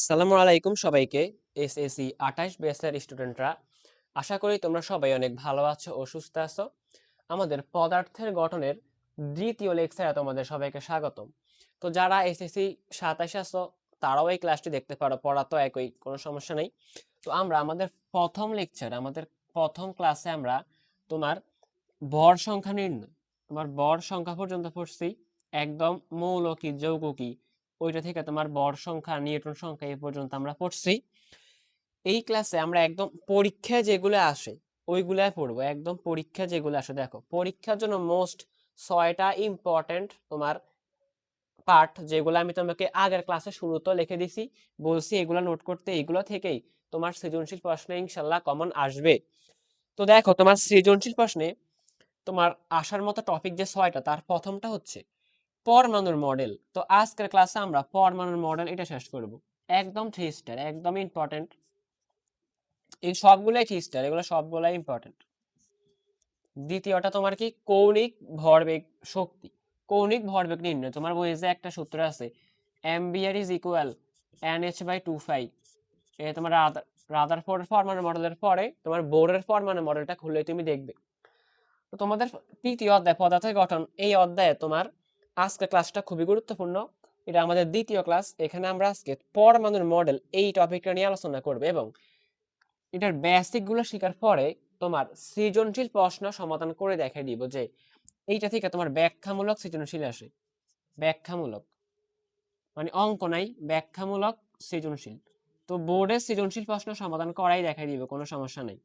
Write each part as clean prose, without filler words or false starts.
আসসালামু আলাইকুম সবাইকে। এসএসসি ২৮ ব্যাচের স্টুডেন্টরা, আশা করি তোমরা সবাই অনেক ভালো আছো ও সুস্থ আছো। আমাদের পদার্থের গঠনের দ্বিতীয় লেকচারে তোমাদের সবাইকে স্বাগতম। তো যারা এসএসসি ২৭ আছো তারাও এই ক্লাসটি দেখতে পারো, পড়া তো একই, কোনো সমস্যা নেই। তো আমরা আমাদের প্রথম লেকচার, আমাদের প্রথম ক্লাসে আমরা তোমার ভর সংখ্যা নির্ণয়, তোমার ভর সংখ্যা পর্যন্ত পড়ছি। একদম মৌল কি যৌগ কি ওইটা থেকে তোমার ভর সংখ্যা, নিউটন সংখ্যা এই পর্যন্ত আমরা পড়ছি। এই ক্লাসে আমরা একদম পরীক্ষা যেগুলো আসে ওইগুলাই পড়বো। একদম পরীক্ষা যেগুলো আসে, দেখো পরীক্ষার জন্য মোস্ট 6টা ইম্পর্টেন্ট তোমার পার্ট, যেগুলো আমি তোমাকে আগের ক্লাসে শুরুতে লিখে দিছি, বলছি এগুলো নোট করতে। এগুলো থেকেই তোমার সৃজনশীল প্রশ্নে ইনশাল্লাহ কমন আসবে। তো দেখো তোমার সৃজনশীল প্রশ্নে তোমার আসার মতো টপিক যে 6টা, তার প্রথমটা হচ্ছে পরমাণুর মডেল। তো আজকের ক্লাসে আমরা পরমাণুর মডেল এটা শেষ করব। একদম 3 স্টার, একদম ইম্পর্টেন্ট। এই সবগুলাই 3 স্টার, এগুলো সবগুলাই ইম্পর্টেন্ট। দ্বিতীয়টা তোমার কি কৌণিক ভরবেগ শক্তি, কৌণিক ভরবেগ নির্ণয়। তোমার বইয়ে যে একটা সূত্র আছে, mvr ইজ ইকুয়াল nh/25। এটা তোমার রাদারফোর্ড পরমাণু মডেলের পরে তোমার বোরের পরমাণু মডেলটা খুললে তুমি দেখবে। তো তোমাদের তৃতীয় অধ্যায় পদার্থের গঠন, এই অধ্যায়ে তোমার আজকের ক্লাসটা খুবই গুরুত্বপূর্ণ। এটা আমাদের দ্বিতীয় ক্লাস। এখানে আমরা আজকে পরমাণুর মডেল এই টপিকটা নিয়ে আলোচনা করব এবং এটার বেসিক গুলো শেখার পরে তোমার সৃজনশীল প্রশ্ন সমাধান করে দেখাই দিব যে এইটা থেকে তোমার ব্যাখ্যামূলক সৃজনশীল আসে। ব্যাখ্যামূলক মানে অঙ্ক নাই, ব্যাখ্যামূলক সৃজনশীল। তো বোর্ডের সৃজনশীল প্রশ্ন সমাধান করাই দেখাই দিব, কোনো সমস্যা নেই।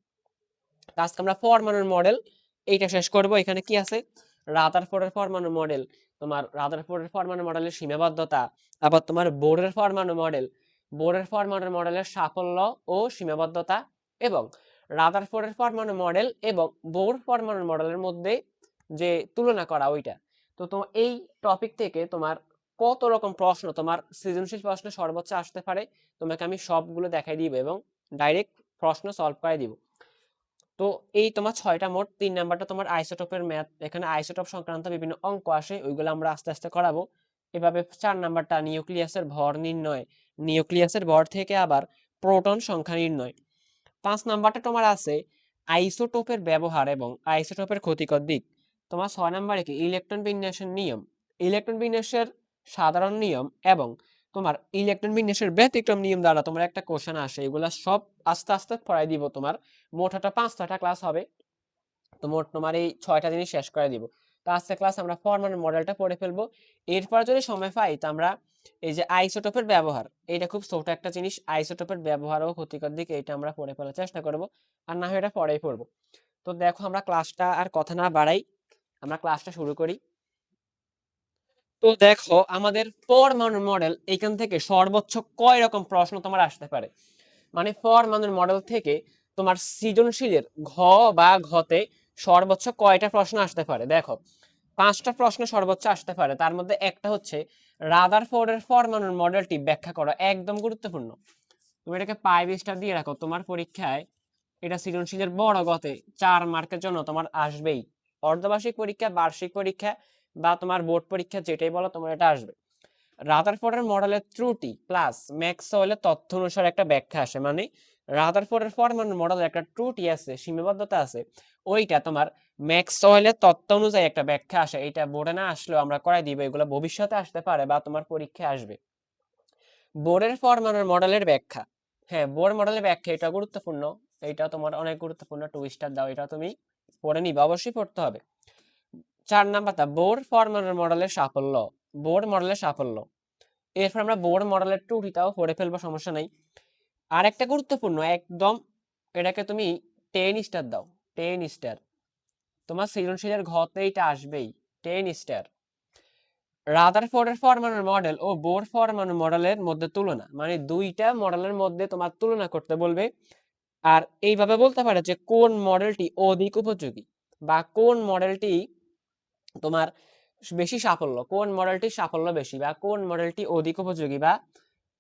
আজকে আমরা পরমাণুর মডেল এইটা শেষ করব। এখানে কি আছে, রাদারফোর্ডের পরমাণু মডেল, তোমার রাদারফোর্ডের পরমাণু মডেলের সীমাবদ্ধতা, আবার তোমার বোরের পরমাণু মডেল, বোরের পরমাণু মডেলের সাফল্য ও সীমাবদ্ধতা, এবং রাদারফোর্ডের পরমাণু মডেল এবং বোর পরমাণু মডেলের মধ্যে যে তুলনা করা ওইটা। তো তোমার এই টপিক থেকে তোমার কত রকম প্রশ্ন তোমার সৃজনশীল প্রশ্ন সর্বোচ্চ আসতে পারে তোমাকে আমি সবগুলো দেখাই দিব এবং ডাইরেক্ট প্রশ্ন সলভ করে দিব। তো এই তোমার 6টা মোট। 3 নাম্বারটা তোমার আইসোটোপের ম্যাথ, এখানে আইসোটোপ সংক্রান্ত বিভিন্ন অঙ্ক আসে, ওইগুলো আমরা আস্তে আস্তে করাবো। এভাবে 4 নাম্বারটা নিউক্লিয়াসের ভর নির্ণয়, নিউক্লিয়াসের ভর থেকে আবার প্রোটন সংখ্যা নির্ণয়। 5 নাম্বারটা তোমার আছে আইসোটোপের ব্যবহার এবং আইসোটোপের ক্ষতিকর দিক। তোমার 6 নাম্বারে কি ইলেকট্রন বিন্যাসের নিয়ম, ইলেকট্রন বিন্যাসের সাধারণ নিয়ম এবং তোমার ইলেকট্রন বিন্যাসের ব্যতিক্রম নিয়ম দ্বারা তোমার একটা কোশ্চেন আসে। এগুলা সব আস্তে আস্তে পড়াই দিব। তোমার মোট একটা 5টা ক্লাস হবে। তো মোট তোমার এই 6টা জিনিস শেষ করে দিব। তো আজকের ক্লাস আমরা পরমাণুর মডেলটা পড়ে ফেলবো। এরপর যদি সময় পাই তো আমরা এই যে আইসোটোপের ব্যবহার, এটা খুব ছোট একটা জিনিস, আইসোটোপের ব্যবহার ও ক্ষতিকর দিক, এটা আমরা পড়ে ফেলার চেষ্টা করব। আর না হয় এটা পরেই পড়বো। তো দেখো আমরা ক্লাসটা আর কথা না বাড়াই, আমরা ক্লাসটা শুরু করি। তো দেখো আমাদের পরমাণুর মডেল, এখান থেকে সর্বোচ্চ কয় রকম প্রশ্ন তোমার আসতে পারে, মানে পরমাণুর মডেল থেকে তোমার সৃজনশীলের ঘ বা ঘতে সর্বোচ্চ কয়টা প্রশ্ন আসতে পারে। দেখো 5টা প্রশ্ন সর্বোচ্চ আসতে পারে। তার মধ্যে একটা হচ্ছে রাদারফোর্ডের পরমাণুর মডেলটি ব্যাখ্যা করো, একদম গুরুত্বপূর্ণ। তুমি এটাকে 5 স্টার দিয়ে রাখো, তোমার পরীক্ষায় এটা সৃজনশীলের বড় গতে 4 মার্কের জন্য তোমার আসবেই। অর্ধবার্ষিক পরীক্ষা, বার্ষিক পরীক্ষা বা তোমার বোর্ড পরীক্ষা যেটাই বলো, তোমার এটা আসবে। রাদারফোর্ডের মডেলের ত্রুটি প্লাস ম্যাক্সওয়েলের তথ্য অনুসারে একটা ব্যাখ্যা আসে, মানে রাদারফোর্ডের পরমাণু মডেলের একটা ত্রুটি আছে, সীমাবদ্ধতা আছে, ওইটা তোমার ম্যাক্সওয়েলের তত্ত্ব অনুযায়ী একটা ব্যাখ্যা আসে। এটা বোর্ডে না আসলেও আমরা করাই দিব, এগুলো ভবিষ্যতে আসতে পারে বা তোমার পরীক্ষায় আসবে। বোরের পরমাণুর মডেলের ব্যাখ্যা, হ্যাঁ বোর মডেলের ব্যাখ্যা এটা গুরুত্বপূর্ণ, এটা তোমার অনেক গুরুত্বপূর্ণ। 2 স্টার দাও, এটা তুমি পড়ে নিবে, অবশ্যই পড়তে হবে। 4 নাম্বারটা বোর পরমাণুর মডেলের সাফল্য, বোর মডেলের সাফল্য। এরপর আমরা বোর মডেলের ত্রুটিটাও পড়ে ফেলবো, সমস্যা নাই। আর একটা গুরুত্বপূর্ণ একদম, এটাকে তুমি 10 স্টার দাও, 10 স্টার। তোমার সৃজনশীলের ঘতে এটা আসবেই, 10 স্টার। রাদারফোর্ডের পরমাণুর মডেল ও বোর পরমাণু মডেলের মধ্যে তুলনা, মানে দুইটা মডেলের মধ্যে তোমার তুলনা করতে বলবে। আর এইভাবে বলতে পারে যে কোন মডেলটি অধিক উপযোগী বা কোন মডেলটি তোমার বেশি সাফল্য, কোন মডেলটি সাফল্য বেশি বা কোন মডেলটি অধিক উপযোগী, বা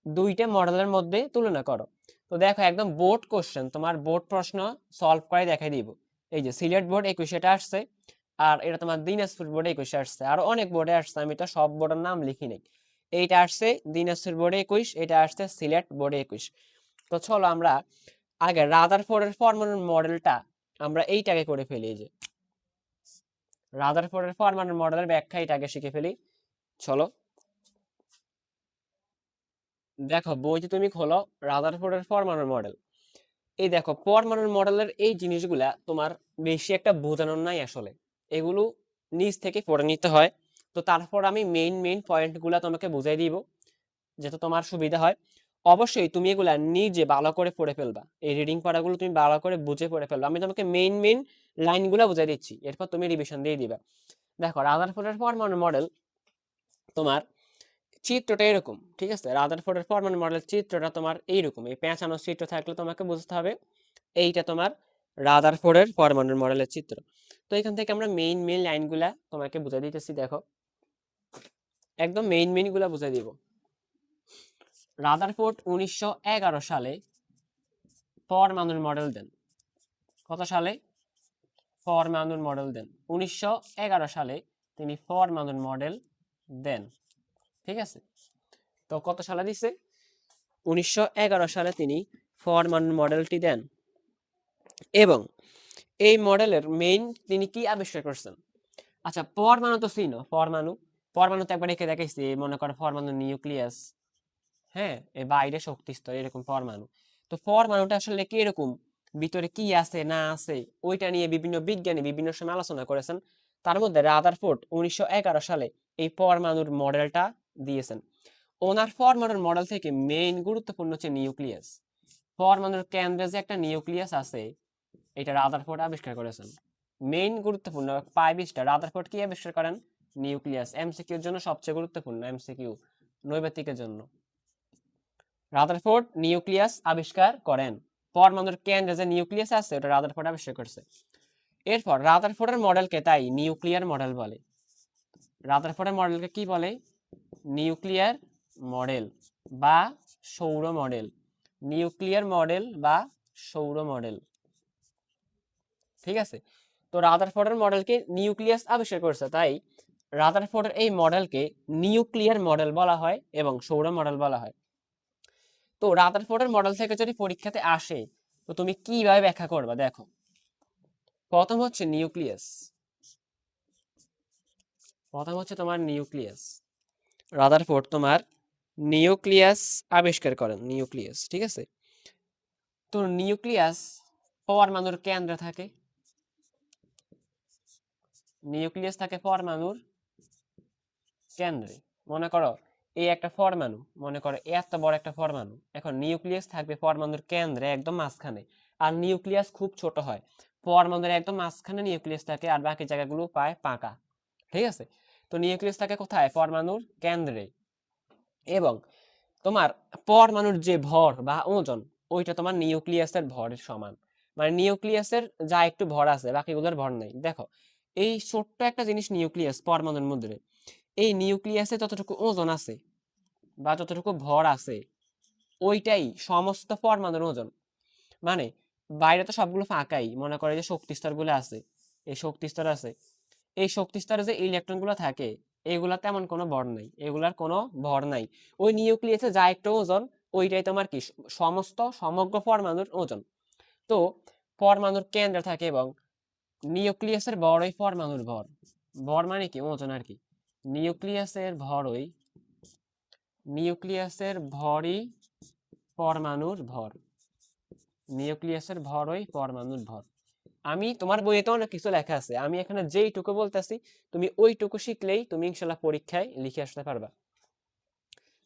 দুইটা মডেলের মধ্যে তুলনা করো। তো দেখো একদম বোর্ড কোশ্চেন, তোমার বোর্ড প্রশ্ন সলভ করে দেখাই দিব। এই যে সিলেট বোর্ড 21 আসছে, আর এটা তোমার দিনাজপুর বোর্ডে 21 আসছে, আর অনেক বোর্ডে আসছে, আমি তো সব বোর্ডের নাম লিখি নাই। এইটা আসছে দিনাজপুর বোর্ডে 21, এটা আসছে সিলেট বোর্ডে 21। তো চলো আমরা আগে রাদারফোর্ডের পরমাণুর মডেলটা আমরা এইটাকে করে ফেলি। যে রাদারফোর্ডের পরমাণুর মডেলের ব্যাখ্যা এটা আগে শিখে ফেলি। চলো দেখো বইতে তুমি খোলো রাদারফোর্ডের পরমাণুর মডেল। এই দেখো পরমাণুর মডেলের এই জিনিসগুলা তোমার বেশি একটা বোঝানোর নাই আসলে, এগুলো নিজ থেকে পড়ে নিতে হয়। তো তারপর আমি মেইন পয়েন্টগুলা তোমাকে বুঝাই দিব যাতে তোমার সুবিধা হয়। অবশ্যই তুমি এগুলা নিজে ভালো করে পড়ে ফেলবা, এই রিডিং পড়াগুলো তুমি ভালো করে বুঝে পড়ে ফেলবা। আমি তোমাকে মেইন লাইনগুলা বুঝাই দিচ্ছি, এরপর তুমি রিভিশন দিয়ে দিবা। দেখো রাদারফোর্ডের পরমাণু মডেল তোমার চিত্রটা এরকম, ঠিক আছে? রাদারফোর্ডের পরমাণু মডেলের চিত্রটা তোমার এইরকম, এই পেঁচানো চিত্র থাকলে তোমাকে বুঝতে হবে এইটা তোমার রাদারফোর্ডের পরমাণু মডেলের চিত্র। তো এখান থেকে আমরা মেইন লাইনগুলা তোমাকে বুঝাই দিতেছি। দেখো একদম মেইন গুলা বুঝাই দিব। রাদারফোর্ড 1911 সালে পরমাণুর মডেল দেন। কত সালে? পরমাণুর মডেল দেন 1911 সালে তিনি পরমাণুর মডেল দেন, ঠিক আছে? তো কত সালে দিছে? 1911 সালে তিনি পরমাণুর মডেলটি দেন। এবং এই মডেলের মেইন তিনি কি আবিষ্কার করছেন? আচ্ছা পরমাণু তো চিনো, পরমাণু পরমাণু তো একবার এঁকে দেখাইছি, মনে করো পরমাণু নিউক্লিয়াস, হ্যাঁ, এর বাইরে শক্তি স্তর, এরকম পরমাণু। তো পরমাণুটা আসলে কি এরকম, ভিতরে কি আছে না আছে ওইটা নিয়ে বিভিন্ন বিজ্ঞানী বিভিন্ন সময় আলোচনা করেছেন। তার মধ্যে রাদারফোর্ড 1911 সালে এই পরমাণুর মডেলটা দিয়েছেন। ওনার পরমাণুর মডেল থেকে মেইন গুরুত্বপূর্ণ হচ্ছে নিউক্লিয়াস। পরমাণুর কেন্দ্রে যে একটা নিউক্লিয়াস আছে, এটা রাদারফোর্ড আবিষ্কার করেছেন। মেইন গুরুত্বপূর্ণ 5টা রাদারফোর্ড কি আবিষ্কার করেন? নিউক্লিয়াস। এমসিকিউর জন্য সবচেয়ে গুরুত্বপূর্ণ, এমসিকিউ নৈবেতিকের জন্য। রাদারফোর্ড নিউক্লিয়াস আবিষ্কার করেন। পরমাণুর কেন্দ্রে যে নিউক্লিয়াস আছে ওটা রাদারফোর্ড আবিষ্কার করছে। এরপর রাদারফোর্ডের মডেলকে তাই নিউক্লিয়ার মডেল বলে। রাদারফোর্ডের মডেলকে কি বলে? নিউক্লিয়ার মডেল বা সৌর মডেল। নিউক্লিয়ার মডেল বা সৌর মডেল, ঠিক আছে? তো রাদারফোর্ডের মডেলকে নিউক্লিয়াস আবিষ্কার করছে, তাই রাদারফোর্ডের এই মডেলকে নিউক্লিয়ার মডেল বলা হয় এবং সৌর মডেল বলা হয়। তো রাদারফোর্ডের মডেল থেকে যদি পরীক্ষাতে আসে তো তুমি কিভাবে ব্যাখ্যা করবা? দেখো প্রথম হচ্ছে নিউক্লিয়াস, প্রথম হচ্ছে তোমার নিউক্লিয়াস। রাদারফোর্ড তোমার নিউক্লিয়াস আবিষ্কার করেন, নিউক্লিয়াস, ঠিক আছে? তো নিউক্লিয়াস পরমাণুর কেন্দ্রে থাকে, নিউক্লিয়াস থাকে পরমাণুর কেন্দ্রে। মনে করো এই একটা পরমাণু, মনে করো এত বড় একটা পরমাণু, এখন নিউক্লিয়াস থাকবে পরমাণুর কেন্দ্রে একদম মাঝখানে। আর নিউক্লিয়াস খুব ছোট হয়, পরমাণুর একদম মাঝখানে নিউক্লিয়াস থাকে আর বাকি জায়গাগুলো পায় ফাঁকা, ঠিক আছে? তো নিউক্লিয়াস থাকে কোথায়? পরমাণুর কেন্দ্রে। এবং তোমার পরমাণুর যে ভর বা ওজন ওইটা তোমার নিউক্লিয়াসের ভরের সমান। মানে নিউক্লিয়াসের যা একটু ভর আছে বাকিগুলোর ভর নেই। দেখো এই ছোট্ট একটা জিনিস নিউক্লিয়াস পরমাণুর মধ্যে, এই নিউক্লিয়াসে যতটুকু ওজন আছে বা যতটুকু ভর আছে ওইটাই সমস্ত পরমাণুর ওজন। মানে বাইরে তো সবগুলো ফাঁকাই, মনে করে যে শক্তি স্তরগুলো আছে, এই শক্তি স্তর আছে, এই শক্তি স্তরে যে ইলেকট্রন গুলো থাকে এগুলা তেমন কোনো ভর নাই, এগুলার কোনো ভর নাই। ওই নিউক্লিয়াসে যা একটু ওজন ওইটাই তোমার কি সমস্ত সমগ্র পরমাণুর ওজন। তো পরমাণুর কেন্দ্রে থাকে এবং নিউক্লিয়াসের ভরই পরমাণুর ভর। ভর মানে কি? ওজন আর কি। নিউক্লিয়াসের ভরই, নিউক্লিয়াসের ভরই পরমাণুর ভর, নিউক্লিয়াসের ভরই পরমাণুর ভর। আমি তোমার বইয়ে তো অনেক কিছু লেখা আছে, আমি এখানে যেইটুকু বলতেছি তুমি ওইটুকু শিখলেই তুমি ইনশাল্লাহ পরীক্ষায় লিখে আসতে পারবা।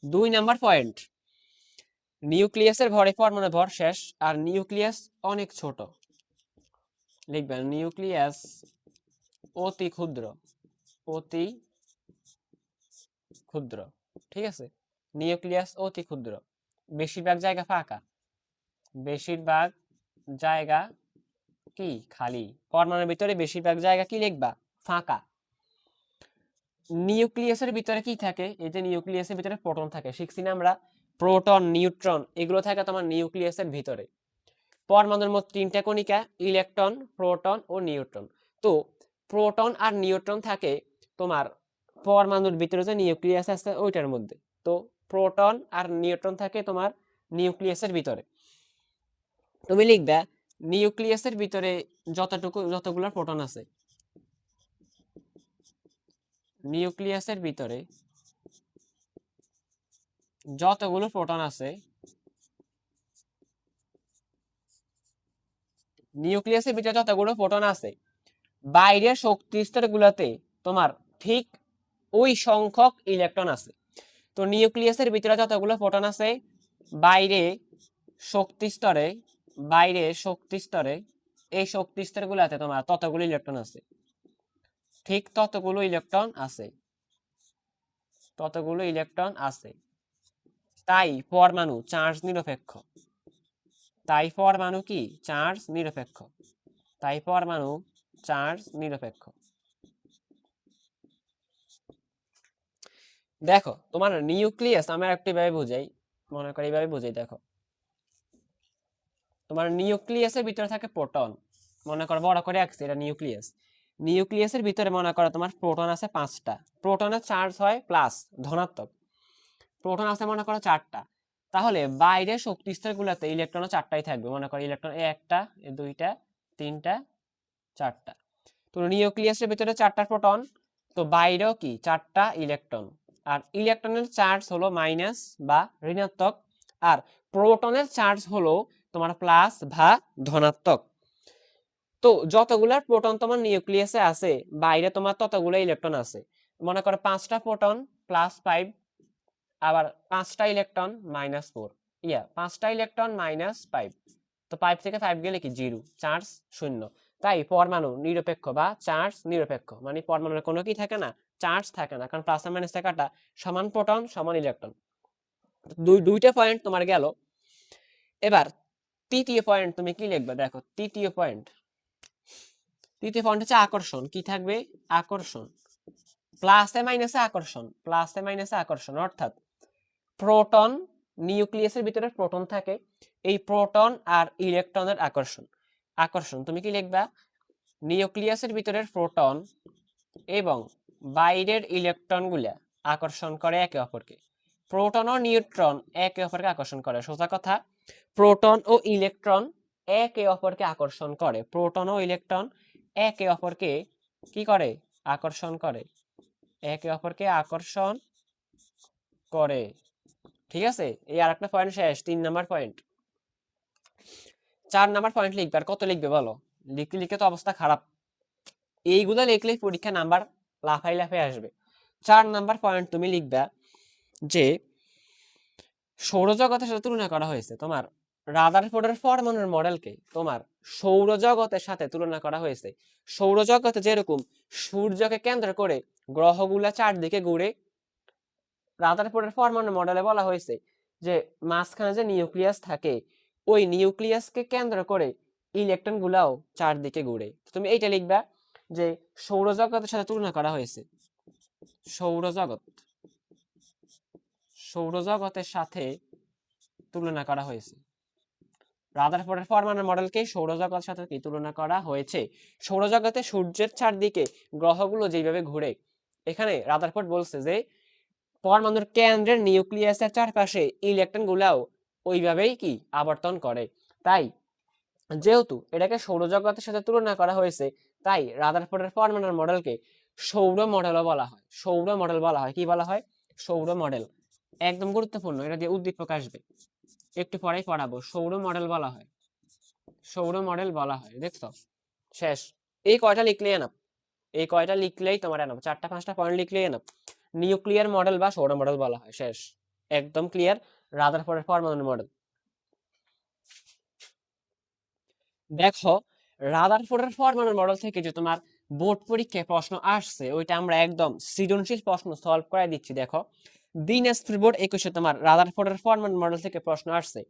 2 নাম্বার পয়েন্ট, নিউক্লিয়াসের ভরে পরমাণুর ভর শেষ আর নিউক্লিয়াস অনেক ছোট। লিখবেন নিউক্লিয়াস অতি ক্ষুদ্র, অতি ক্ষুদ্র, ঠিক আছে? নিউক্লিয়াস অতি ক্ষুদ্র, বেশিরভাগ জায়গা ফাঁকা, বেশিরভাগ জায়গা কি খালি, পরমাণুর ভিতরে বেশিরভাগ জায়গা কি লিখবা? ফাঁকা। নিউক্লিয়াসের ভিতরে কি থাকে? এই যে নিউক্লিয়াসের ভিতরে প্রোটন থাকে, শিখছি না আমরা? প্রোটন নিউট্রন এগুলো থাকে তোমার নিউক্লিয়াসের ভিতরে। পরমাণুর মোট 3টা কণিকা, ইলেকট্রন, প্রোটন ও নিউট্রন। তো প্রোটন আর নিউট্রন থাকে তোমার পরমাণুর ভিতরে যে নিউক্লিয়াস আছে ওইটার মধ্যে। তো তো প্রোটন আর নিউট্রন থাকে তোমার নিউক্লিয়াসের ভিতরে। তুমি লিখবা নিউক্লিয়াসের ভিতরে যতগুলো প্রোটন আছে, নিউক্লিয়াসের ভিতরে যতগুলো প্রোটন আছে, নিউক্লিয়াসের ভিতরে যতগুলো প্রোটন আছে বাইরের শক্তি স্তরগুলোতে তোমার ঠিক ওই সংখ্যক ইলেকট্রন আছে। তো নিউক্লিয়াসের ভিতরে যতগুলো প্রোটন আছে বাইরে শক্তি স্তরে, বাইরে শক্তি স্তরে এই শক্তি স্তরগুলোতে তোমার ততগুলো ইলেকট্রন আছে, ঠিক ততগুলো ইলেকট্রন আছে, ততগুলো ইলেকট্রন আছে। তাই পরমাণু চার্জ নিরপেক্ষ, তাই পরমাণু কি চার্জ নিরপেক্ষ, তাই পরমাণু চার্জ নিরপেক্ষ। দেখো তোমার নিউক্লিয়াস আমরা একটু ভাবে বুঝাই, মনে করি এইভাবে বুঝাই। দেখো তোমার নিউক্লিয়াসের ভিতরে থাকে প্রোটন, মনে করো বড় করে আঁকছি এটা নিউক্লিয়াস। নিউক্লিয়াসের ভিতরে মনে করো তোমার প্রোটন আছে 5টা, প্রোটনের চার্জ হয় প্লাস ধনাত্মক, প্রোটন আছে মনে করো 4টা। তাহলে বাইরে শক্তি স্তরগুলোতে ইলেকট্রনও 4টাই থাকবে, মনে করো ইলেকট্রন একটা, দুইটা, তিনটা, 4টা। তো নিউক্লিয়াসের ভিতরে 4টা প্রোটন, তো বাইরেও কি 4টা ইলেকট্রন। আর ইলেকট্রনের চার্জ হলো মাইনাস বা ঋণাত্মক, আর প্রোটনের চার্জ হলো তোমার প্লাস বা ধনাত্মক। তো যতগুলা প্রোটন তোমার নিউক্লিয়াসে আছে বাইরে তোমার ততগুলো ইলেকট্রন আছে। মনে করো 5টা প্রোটন +5, আবার 5টা ইলেকট্রন -4, 5টা ইলেকট্রন -5। তো 5 থেকে 5 গেলে কি 0, চার্জ 0। তাই পরমাণু নিরপেক্ষ বা চার্জ নিরপেক্ষ, মানে পরমাণুর কোনো কি থাকে না, চার্জ থাকে না, কারণ প্লাস আর মাইনাস থাকাটা সমান প্রোটন সমান ইলেকট্রন। দুইটা পয়েন্ট তোমার গেল। এবার তৃতীয় পয়েন্ট তুমি কি লিখবে? দেখো তৃতীয় পয়েন্ট হচ্ছে আকর্ষণ। কি থাকবে? আকর্ষণ। প্লাসে মাইনাসে আকর্ষণ, প্লাসে মাইনাসে আকর্ষণ, অর্থাৎ প্রোটন, নিউক্লিয়াসের ভিতরে প্রোটন থাকে, এই প্রোটন আর ইলেকট্রনের আকর্ষণ। আকর্ষণ তুমি কি লিখবা? নিউক্লিয়াসের ভিতরের প্রোটন এবং বাইরের ইলেকট্রনগুলা আকর্ষণ করে একে অপরকে। প্রোটন ও নিউট্রন একে অপরকে আকর্ষণ করে। সোজা কথা, প্রোটন ও ইলেকট্রন একে অপরকে আকর্ষণ করে। প্রোটন ও ইলেকট্রন একে অপরকে কি করে? আকর্ষণ করে, একে অপরকে আকর্ষণ করে। ঠিক আছে, এই আরেকটা পয়েন্ট শেষ, 3 নাম্বার পয়েন্ট। 4 নাম্বার পয়েন্ট লিখবে। আর কত লিখবে বলো? লিখতে লিখতে তো অবস্থা খারাপ, এইগুলো লিখলে পরীক্ষা নাম্বার লাফাই লাফাই আসবে। 4 নাম্বার পয়েন্ট তুমি লিখবা যে সৌরজগতের সাথে তুলনা করা হয়েছে। তোমার রাদারফোর্ডের পরমাণুর মডেলকে তোমার সৌরজগতের সাথে তুলনা করা হয়েছে। সৌরজগতে যেরকম সূর্যকে কেন্দ্র করে গ্রহগুলা চারদিকে ঘুরে, রাদারফোর্ডের পরমাণু মডেলে বলা হয়েছে যে মাঝখানে যে নিউক্লিয়াস থাকে ওই নিউক্লিয়াসকে কেন্দ্র করে ইলেকট্রন গুলাও চারদিকে ঘুরে। তুমি এইটা লিখবা যে সৌরজগতের সাথে তুলনা করা হয়েছে। সৌরজগৎ, সৌরজগতের সাথে তুলনা করা হয়েছে। রাদারফোর্ডের পরমাণু মডেলকে সৌরজগতের সাথে কি তুলনা করা হয়েছে? সৌরজগতে সূর্যের চারদিকে গ্রহগুলো যেভাবে ঘুরে, এখানে রাদারফোর্ড বলছে যে পরমাণুর কেন্দ্রের নিউক্লিয়াসের চারপাশে ইলেকট্রন গুলাও ওইভাবেই কি আবর্তন করে। তাই যেহেতু এটাকে সৌরজগতের সাথে তুলনা করা হয়েছে, তাই রাদারফোর্ডের পরমাণুর মডেলকে সৌর মডেলও বলা হয়। সৌর মডেল বলা হয়। কি বলা হয়? সৌর মডেল। একদম গুরুত্বপূর্ণ, এটা দিয়ে উদ্দীপক আসবে, একটু পরেই পড়াবো। সৌর মডেল বলা হয়, সৌর মডেল বলা হয়। দেখছো? শেষ। এই কয়টা লিখলেই এনাফ, এই কয়টা লিখলেই তোমার এনাফ, 4টা-5টা পয়েন্ট লিখলেই এনাফ। নিউক্লিয়ার মডেল বা সৌর মডেল বলা হয়। শেষ, একদম ক্লিয়ার। রাদারফোর্ডের পরমাণু মডেল। দেখো রাদারফোর্ডের পরমাণু মডেল থেকে যে তোমার বোর্ড পরীক্ষায় প্রশ্ন আসছে ওইটা আমরা একদম সৃজনশীল প্রশ্ন সলভ করে দিচ্ছি। দেখো দিনাজপুর বোর্ড 21-এ তোমার রাদারফোর্ডের পরমাণু মডেল থেকে প্রশ্ন আসছে।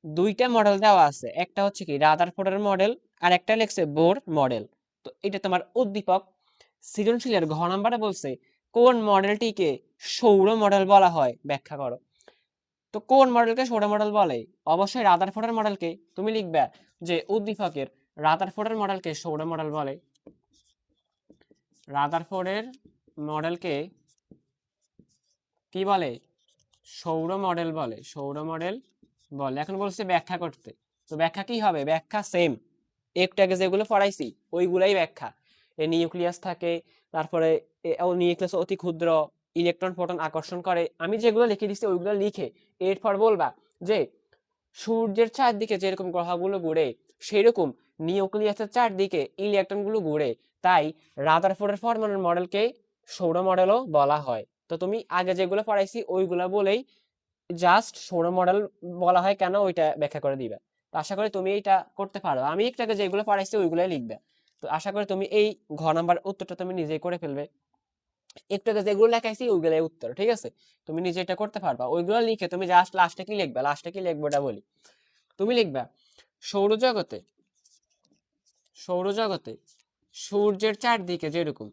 দুইটা মডেল দেওয়া আছে, একটা হচ্ছে কি রাদারফোর্ডের মডেল আর একটা লেখছে বোর মডেল। তো এটা তোমার উদ্দীপক। সৃজনশীলের ঘ নাম্বারে বলছে কোন মডেলটিকে সৌর মডেল বলা হয়, ব্যাখ্যা করো। তো কোন মডেলকে সৌর মডেল বলে? অবশ্যই রাদারফোর্ডের মডেলকে। তুমি লিখবে যে উদ্দীপকের রাদারফোর্ডের মডেলকে সৌর মডেল বলে। রাদারফোর্ডের মডেলকে কি বলে? সৌর মডেল বলে, সৌর মডেল বলে। এখন বলছে ব্যাখ্যা করতে, তো ব্যাখ্যা কি হবে? ব্যাখ্যা সেম, একটু আগে যেগুলো পড়াইছি ওইগুলাই ব্যাখ্যা। এ নিউক্লিয়াস থাকে, তারপরে নিউক্লিয়াস অতি ক্ষুদ্র, ইলেকট্রন প্রোটন আকর্ষণ করে। আমি যেগুলো লিখে দিচ্ছি ওইগুলো লিখে এরপর বলবা যে সূর্যের চারদিকে যেরকম গ্রহগুলো ঘুরে সেরকম নিউক্লিয়াসের চারদিকে ইলেকট্রনগুলো ঘুরে, তাই রাদারফোর্ডের পরমাণুর মডেলকে সৌর মডেলও বলা হয়। তো তুমি আগে যেগুলো পড়াইছি ওইগুলা বলেই জাস্ট সৌর মডেল বলা হয় কেন ওইটা ব্যাখ্যা করে দিবা। তো আশা করি তুমি এটা করতে পারো। আমি একটু আগে যেগুলো পড়াইছি ওইগুলাই লিখবে। তো আশা করি তুমি এই ঘ নাম্বার উত্তরটা তুমি নিজেই করে ফেলবে। একটু আগে যেগুলো লেখাইছি ওইগুলাই উত্তর, ঠিক আছে? তুমি নিজে এটা করতে পারবা। ওইগুলো লিখে তুমি জাস্ট লাস্টে কি লিখবা, লাস্টে কি লিখবো ওটা বলি। তুমি লিখবা সৌরজগতে, সৌরজগতে সূর্যের চারদিকে যেরকম,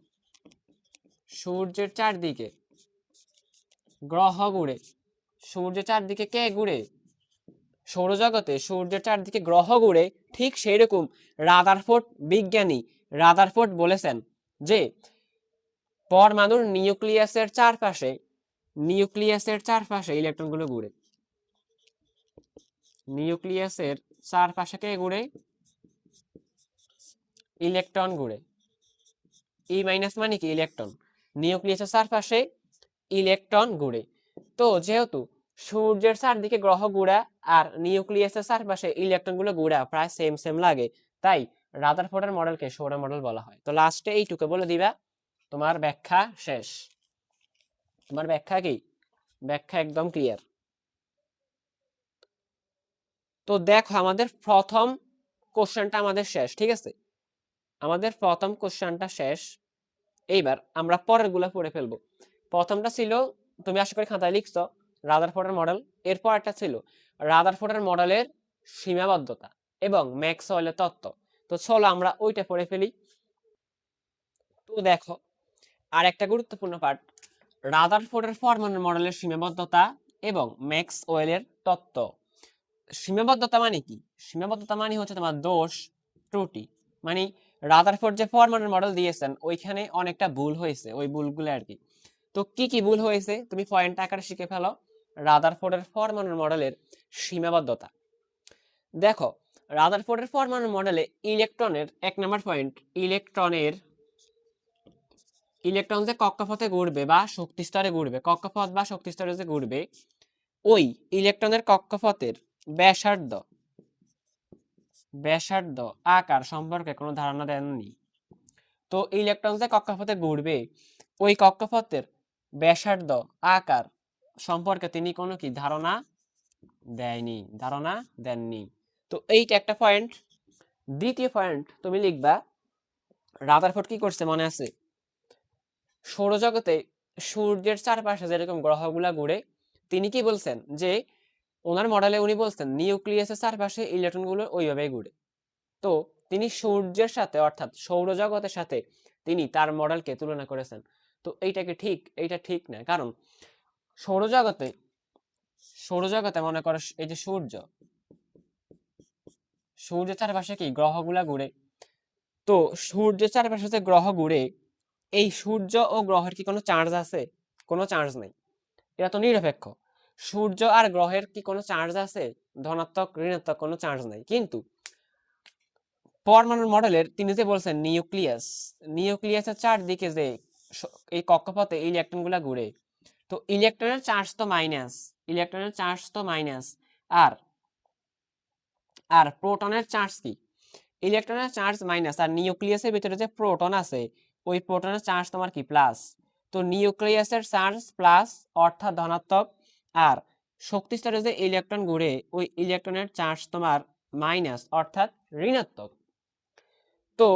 সূর্যের চারদিকে গ্রহ ঘুরে, সূর্যের চারদিকে কে ঘুরে? সৌরজগতে সূর্যের চারদিকে গ্রহ ঘুরে, ঠিক সেই রকম রাদারফোর্ড বিজ্ঞানী রাদারফোর্ড বলেছেন যে পরমাণুর নিউক্লিয়াসের চারপাশে, নিউক্লিয়াসের চারপাশে ইলেকট্রনগুলো ঘুরে, নিউক্লিয়াসের চারপাশে কে ঘুরে? ইলেকট্রন ঘুরে। ই মাইনাস মানে কি? ইলেকট্রন। নিউক্লিয়াসের চারপাশে ইলেকট্রন ঘুরে। তো যেহেতু সূর্যের চারদিকে গ্রহ ঘুরা আর নিউক্লিয়াসের চারপাশে ইলেকট্রনগুলো ঘুরা প্রায় সেম সেম লাগে, তাই রাদারফোর্ডের মডেলকে সৌর মডেল বলা হয়। তো লাস্টে এইটুকু বলে দিবা, তোমার ব্যাখ্যা শেষ। তোমার ব্যাখ্যা কি? ব্যাখ্যা একদম ক্লিয়ার। তো দেখো আমাদের প্রথম কোশ্চেনটা আমাদের শেষ, ঠিক আছে? আমাদের প্রথম কোশ্চেনটা শেষ। এইবার আমরা পরের গুলা পড়ে ফেলবো। প্রথমটা ছিল, তুমি আশা করি খাতায় লিখছো, রাদারফোর্ডের মডেল। এরপর একটা ছিল রাদারফোর্ডের মডেলের সীমাবদ্ধতা এবং ম্যাক্সওয়েলের তত্ত্ব। তো চলো আমরা ওইটা পড়ে ফেলি। তো দেখো আর একটা গুরুত্বপূর্ণ পার্ট, রাদারফোর্ডের পরমাণু মডেলের সীমাবদ্ধতা এবং ম্যাক্সওয়েলের তত্ত্ব। সীমাবদ্ধতা মানে কি? সীমাবদ্ধতা মানে হচ্ছে তোমার দোষ ত্রুটি, মানে রাদারফোর্ড যে পরমাণুর মডেল দিয়েছেন ওইখানে অনেকটা ভুল হয়েছে, ওই ভুলগুলো আর কি। তো কি কি ভুল হয়েছে তুমি পয়েন্ট আকারে শিখে ফেলো। রাদারফোর্ডের পরমাণুর মডেলের সীমাবদ্ধতা দেখো, রাদারফোর্ডের পরমাণু মডেলে ইলেকট্রনের এক নম্বর পয়েন্ট, ইলেকট্রনের, ইলেকট্রন যে কক্ষপথে ঘুরবে বা শক্তি স্তরে ঘুরবে, কক্ষপথ বা শক্তি স্তরে যে ঘুরবে, ওই ইলেকট্রনের কক্ষপথের ব্যাসার্ধ, ব্যাসার্ধ আকার সম্পর্কে কোনো ধারণা দেননি। তো ইলেকট্রন যে কক্ষপথে ঘুরবে ওই কক্ষপথের ব্যাসার্ধ আকার সম্পর্কে তিনি কোনো কি ধারণা দেয়নি, ধারণা দেননি। তো এইটা একটা পয়েন্ট। দ্বিতীয় পয়েন্ট তুমি লিখবা, রাদারফোর্ড কি করছে মনে আছে? সৌরজগতে সূর্যের চারপাশে যেরকম গ্রহগুলা ঘুরে, তিনি কি বলছেন যে ওনার মডেলে উনি বলছেন নিউক্লিয়াসের চারপাশে ইলেকট্রনগুলো ওইভাবেই ঘুরে। তো তিনি সূর্যের সাথে অর্থাৎ সৌরজগতের সাথে তিনি তার মডেলকে তুলনা করেছেন। তো এইটা কি ঠিক? এইটা ঠিক না, কারণ সৌরজগতে, সৌরজগতে মনে করো এই যে সূর্য, সূর্যের চারপাশে কি গ্রহগুলা ঘুরে। তো সূর্যের চারপাশে যে গ্রহ ঘুরে, এই সূর্য ও গ্রহের কি কোনো চার্জ আছে? কোনো চার্জ নেই, এটা তো নিরপেক্ষ। সূর্য আর গ্রহের কি কোনো চার্জ আছে? ধনাত্মক ঋণাত্মক কোনো চার্জ নাই। কিন্তু পরমাণুর মডেলের তিনি যে বলছেন নিউক্লিয়াস, নিউক্লিয়াসের চারদিকে যে এই কক্ষপথে ইলেকট্রনগুলা ঘুরে, তো ইলেকট্রনের চার্জ তো মাইনাস, ইলেকট্রনের চার্জ তো মাইনাস, আর আর প্রোটনের চার্জ কি? ইলেকট্রনের চার্জ মাইনাস, আর নিউক্লিয়াসের ভিতরে যে প্রোটন আছে ওই প্রোটনের চার্জ তোমার কি প্লাস। তো নিউক্লিয়াসের চার্জ প্লাস অর্থাৎ ধনাত্মক, আর শক্তি স্তরে যে ইলেকট্রন ঘুরে ওই ইলেকট্রনের চার্জ তোমার মাইনাস অর্থাৎ ঋণাত্মক। তো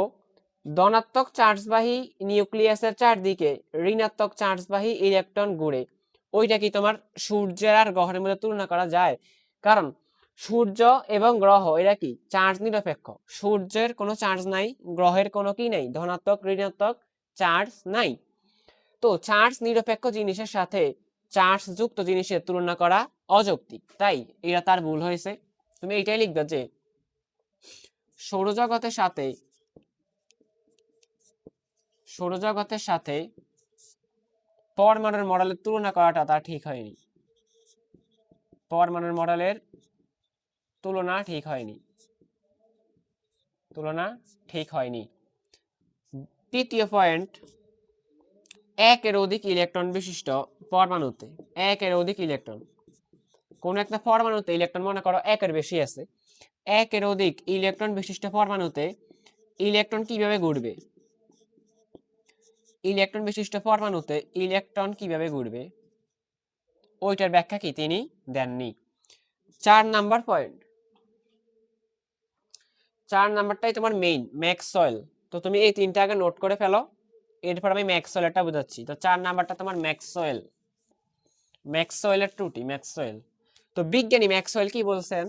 ধনাত্মক চার্জবাহী নিউক্লিয়াসের চারদিকে ঋণাত্মক চার্জবাহী ইলেকট্রন ঘুরে, ওইটা কি তোমার সূর্যের আর গ্রহের মধ্যে তুলনা করা যায়? কারণ সূর্য এবং গ্রহ এরা কি চার্জ নিরপেক্ষ, সূর্যের কোনো চার্জ নাই, গ্রহের কোনো কি নাই, ধনাত্মক ঋণাত্মক চার্জ নাই। তো চার্জ নিরপেক্ষ জিনিসের সাথে চার্জ যুক্ত জিনিসের তুলনা করা অযৌক্তিক, তাই এরা তার ভুল হয়েছে। তুমি এটাই লিখবে যে সৌরজগতের সাথে, সৌরজগতের সাথে পরমাণুর মডেলের তুলনা করাটা তার ঠিক হয়নি। পরমাণুর মডেলের তুলনা ঠিক হয়নি, তুলনা ঠিক হয়নি। তৃতীয় পয়েন্ট, একের অধিক ইলেকট্রন বিশিষ্ট পরমাণুতে, একের অধিক ইলেকট্রন, কোন একটা পরমাণুতে ইলেকট্রন মনে করো একের বেশি আছে, একের অধিক ইলেকট্রন বিশিষ্ট পরমাণুতে ইলেকট্রন কিভাবে ঘুরবে, ইলেকট্রন বিশিষ্ট পরমাণুতে ইলেকট্রন কিভাবে ঘুরবে ওইটার ব্যাখ্যা কি তিনি দেননি। 4 নাম্বার পয়েন্ট, 4 নাম্বারটাই তোমার মেইন, ম্যাক্সওয়েল। তো তুমি এই তিনটা আগে নোট করে ফেলো, এরপর আমি ম্যাক্সওয়েলটা বুঝাচ্ছি। তো 4 নাম্বারটা তোমার ম্যাক্সওয়েল, ম্যাক্সওয়েলের ত্রুটি, ম্যাক্সওয়েল। তো বিজ্ঞানী ম্যাক্সওয়েল কি বলছেন,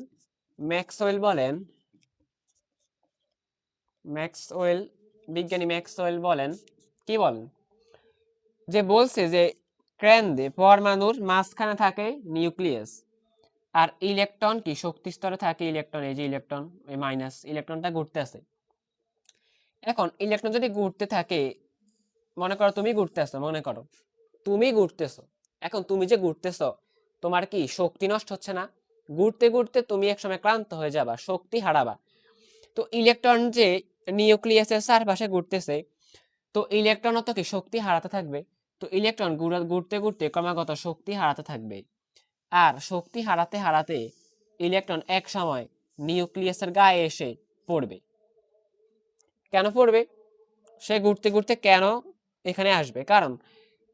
ম্যাক্সওয়েল বলেন, ম্যাক্সওয়েল, বিজ্ঞানী ম্যাক্সওয়েল বলেন, কি বলেন, যে বলছে যে কেন্দ্রে পরমাণুর মাঝখানে থাকে নিউক্লিয়াস, আর ইলেকট্রন কি শক্তি স্তরে থাকে ইলেকট্রন, এই যে ইলেকট্রন, এই মাইনাস ইলেকট্রনটা ঘুরতে আছে। এখন ইলেকট্রন যদি ঘুরতে থাকে, মনে করো তুমি ঘুরতেছো, মনে করো তুমি ঘুরতেছো, এখন তুমি যে ঘুরতেছো তোমার কি শক্তি নষ্ট হচ্ছে না, ঘুরতে ঘুরতে তুমি একসময় ক্লান্ত হয়ে যাবা, শক্তি হারাবা। তো ইলেকট্রন যে নিউক্লিয়াসের চারপাশে ঘুরতেছে, তো ইলেকট্রনও তো কি শক্তি হারাতে থাকবে, তো ইলেকট্রন ঘুরতে ঘুরতে ক্রমাগত শক্তি হারাতে থাকবে, আর শক্তি হারাতে হারাতে ইলেকট্রন এক সময় নিউক্লিয়াসের গায়ে এসে পড়বে। কেন পড়বে, সে ঘুরতে ঘুরতে কেন এখানে আসবে, কারণ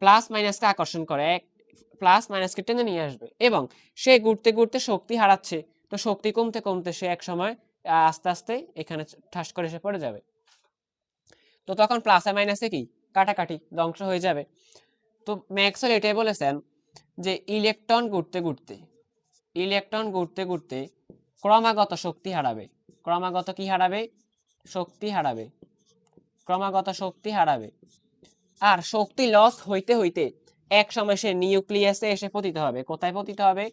প্লাস মাইনাসকে আকর্ষণ করে, এক প্লাস মাইনাসকে টেনে নিয়ে আসবে, এবং সে ঘুরতে ঘুরতে শক্তি হারাচ্ছে, তো শক্তি কমতে কমতে সে এক সময় আস্তে আস্তে এখানে ঠাস করে এসে পড়ে যাবে। তো তখন প্লাস আর মাইনাসে কি কাটাকাটি, ধ্বংস হয়ে যাবে। তো ম্যাক্সওয়েল এটাই বলেছেন যে ইলেকট্রন ঘুরতে ঘুরতে, ইলেকট্রন ঘুরতে ঘুরতে ক্রমাগত শক্তি হারাবে, ক্রমাগত কি হারাবে, শক্তি হারাবে, ক্রমাগত শক্তি হারাবে, আর শক্তি লস হইতে হইতে এক সময় সে নিউক্লিয়াসে এসে পতিত হবে। কোথায় পতিত হবে,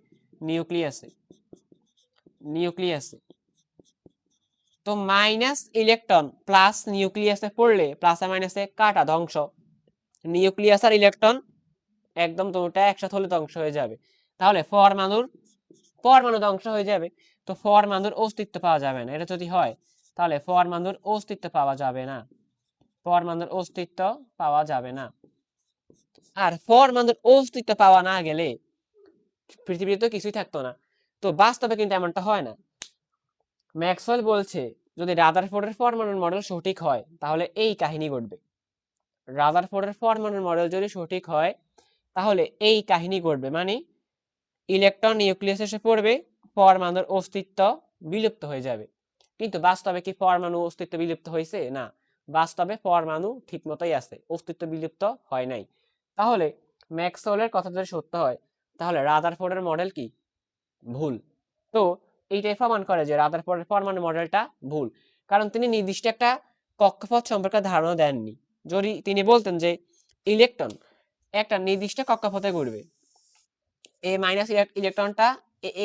নিউক্লিয়াসে, নিউক্লিয়াসে। তো মাইনাস ইলেকট্রন প্লাস নিউক্লিয়াসে পড়লে প্লাস আর মাইনাসে কাটা, ধ্বংস, নিউক্লিয়াস আর ইলেকট্রন একদম দুটো একসাথে হলে ধ্বংস হয়ে যাবে। তাহলে পরমাণু ধ্বংস হয়ে যাবে, তো পরমাণুর অস্তিত্ব পাওয়া যাবে না। এটা যদি হয় তাহলে পরমাণুর অস্তিত্ব পাওয়া যাবে না, পরমাণুর অস্তিত্ব পাওয়া যাবে না। আর পরমাণুর অস্তিত্ব পাওয়া না গেলে পৃথিবীতে তো কিছুই থাকতো না। তো বাস্তবে কিন্তু এমনটা হয় না। ম্যাক্সওয়েল বলছে যদি রাদারফোর্ডের পরমাণুর মডেল সঠিক হয় তাহলে এই কাহিনী ঘটবে, রাদারফোর্ডের পরমাণুর মডেল যদি সঠিক হয় তাহলে এই কাহিনী ঘটবে, মানে ইলেকট্রন নিউক্লিয়াসে এসে পড়বে, পরমাণুর অস্তিত্ব বিলুপ্ত হয়ে যাবে। কিন্তু বাস্তবে কি পরমাণু অস্তিত্ব বিলুপ্ত হয়েছে, না, বাস্তবে পরমাণু ঠিক মতোই আছে, অস্তিত্ব বিলুপ্ত হয় নাই। তাহলে ম্যাক্সওয়েলের কথা যদি সত্য হয় তাহলে রাদারফোর্ডের মডেল কি ভুল। তো এইটাই প্রমাণ করে যে রাদারফোর্ডের পরমাণু মডেলটা ভুল, কারণ তিনি নির্দিষ্ট একটা কক্ষপথ সম্পর্কে ধারণা দেননি। যদি তিনি বলতেন যে ইলেকট্রন একটা নির্দিষ্ট কক্ষপথে ঘুরবে, এ মাইনাস ইলেকট্রনটা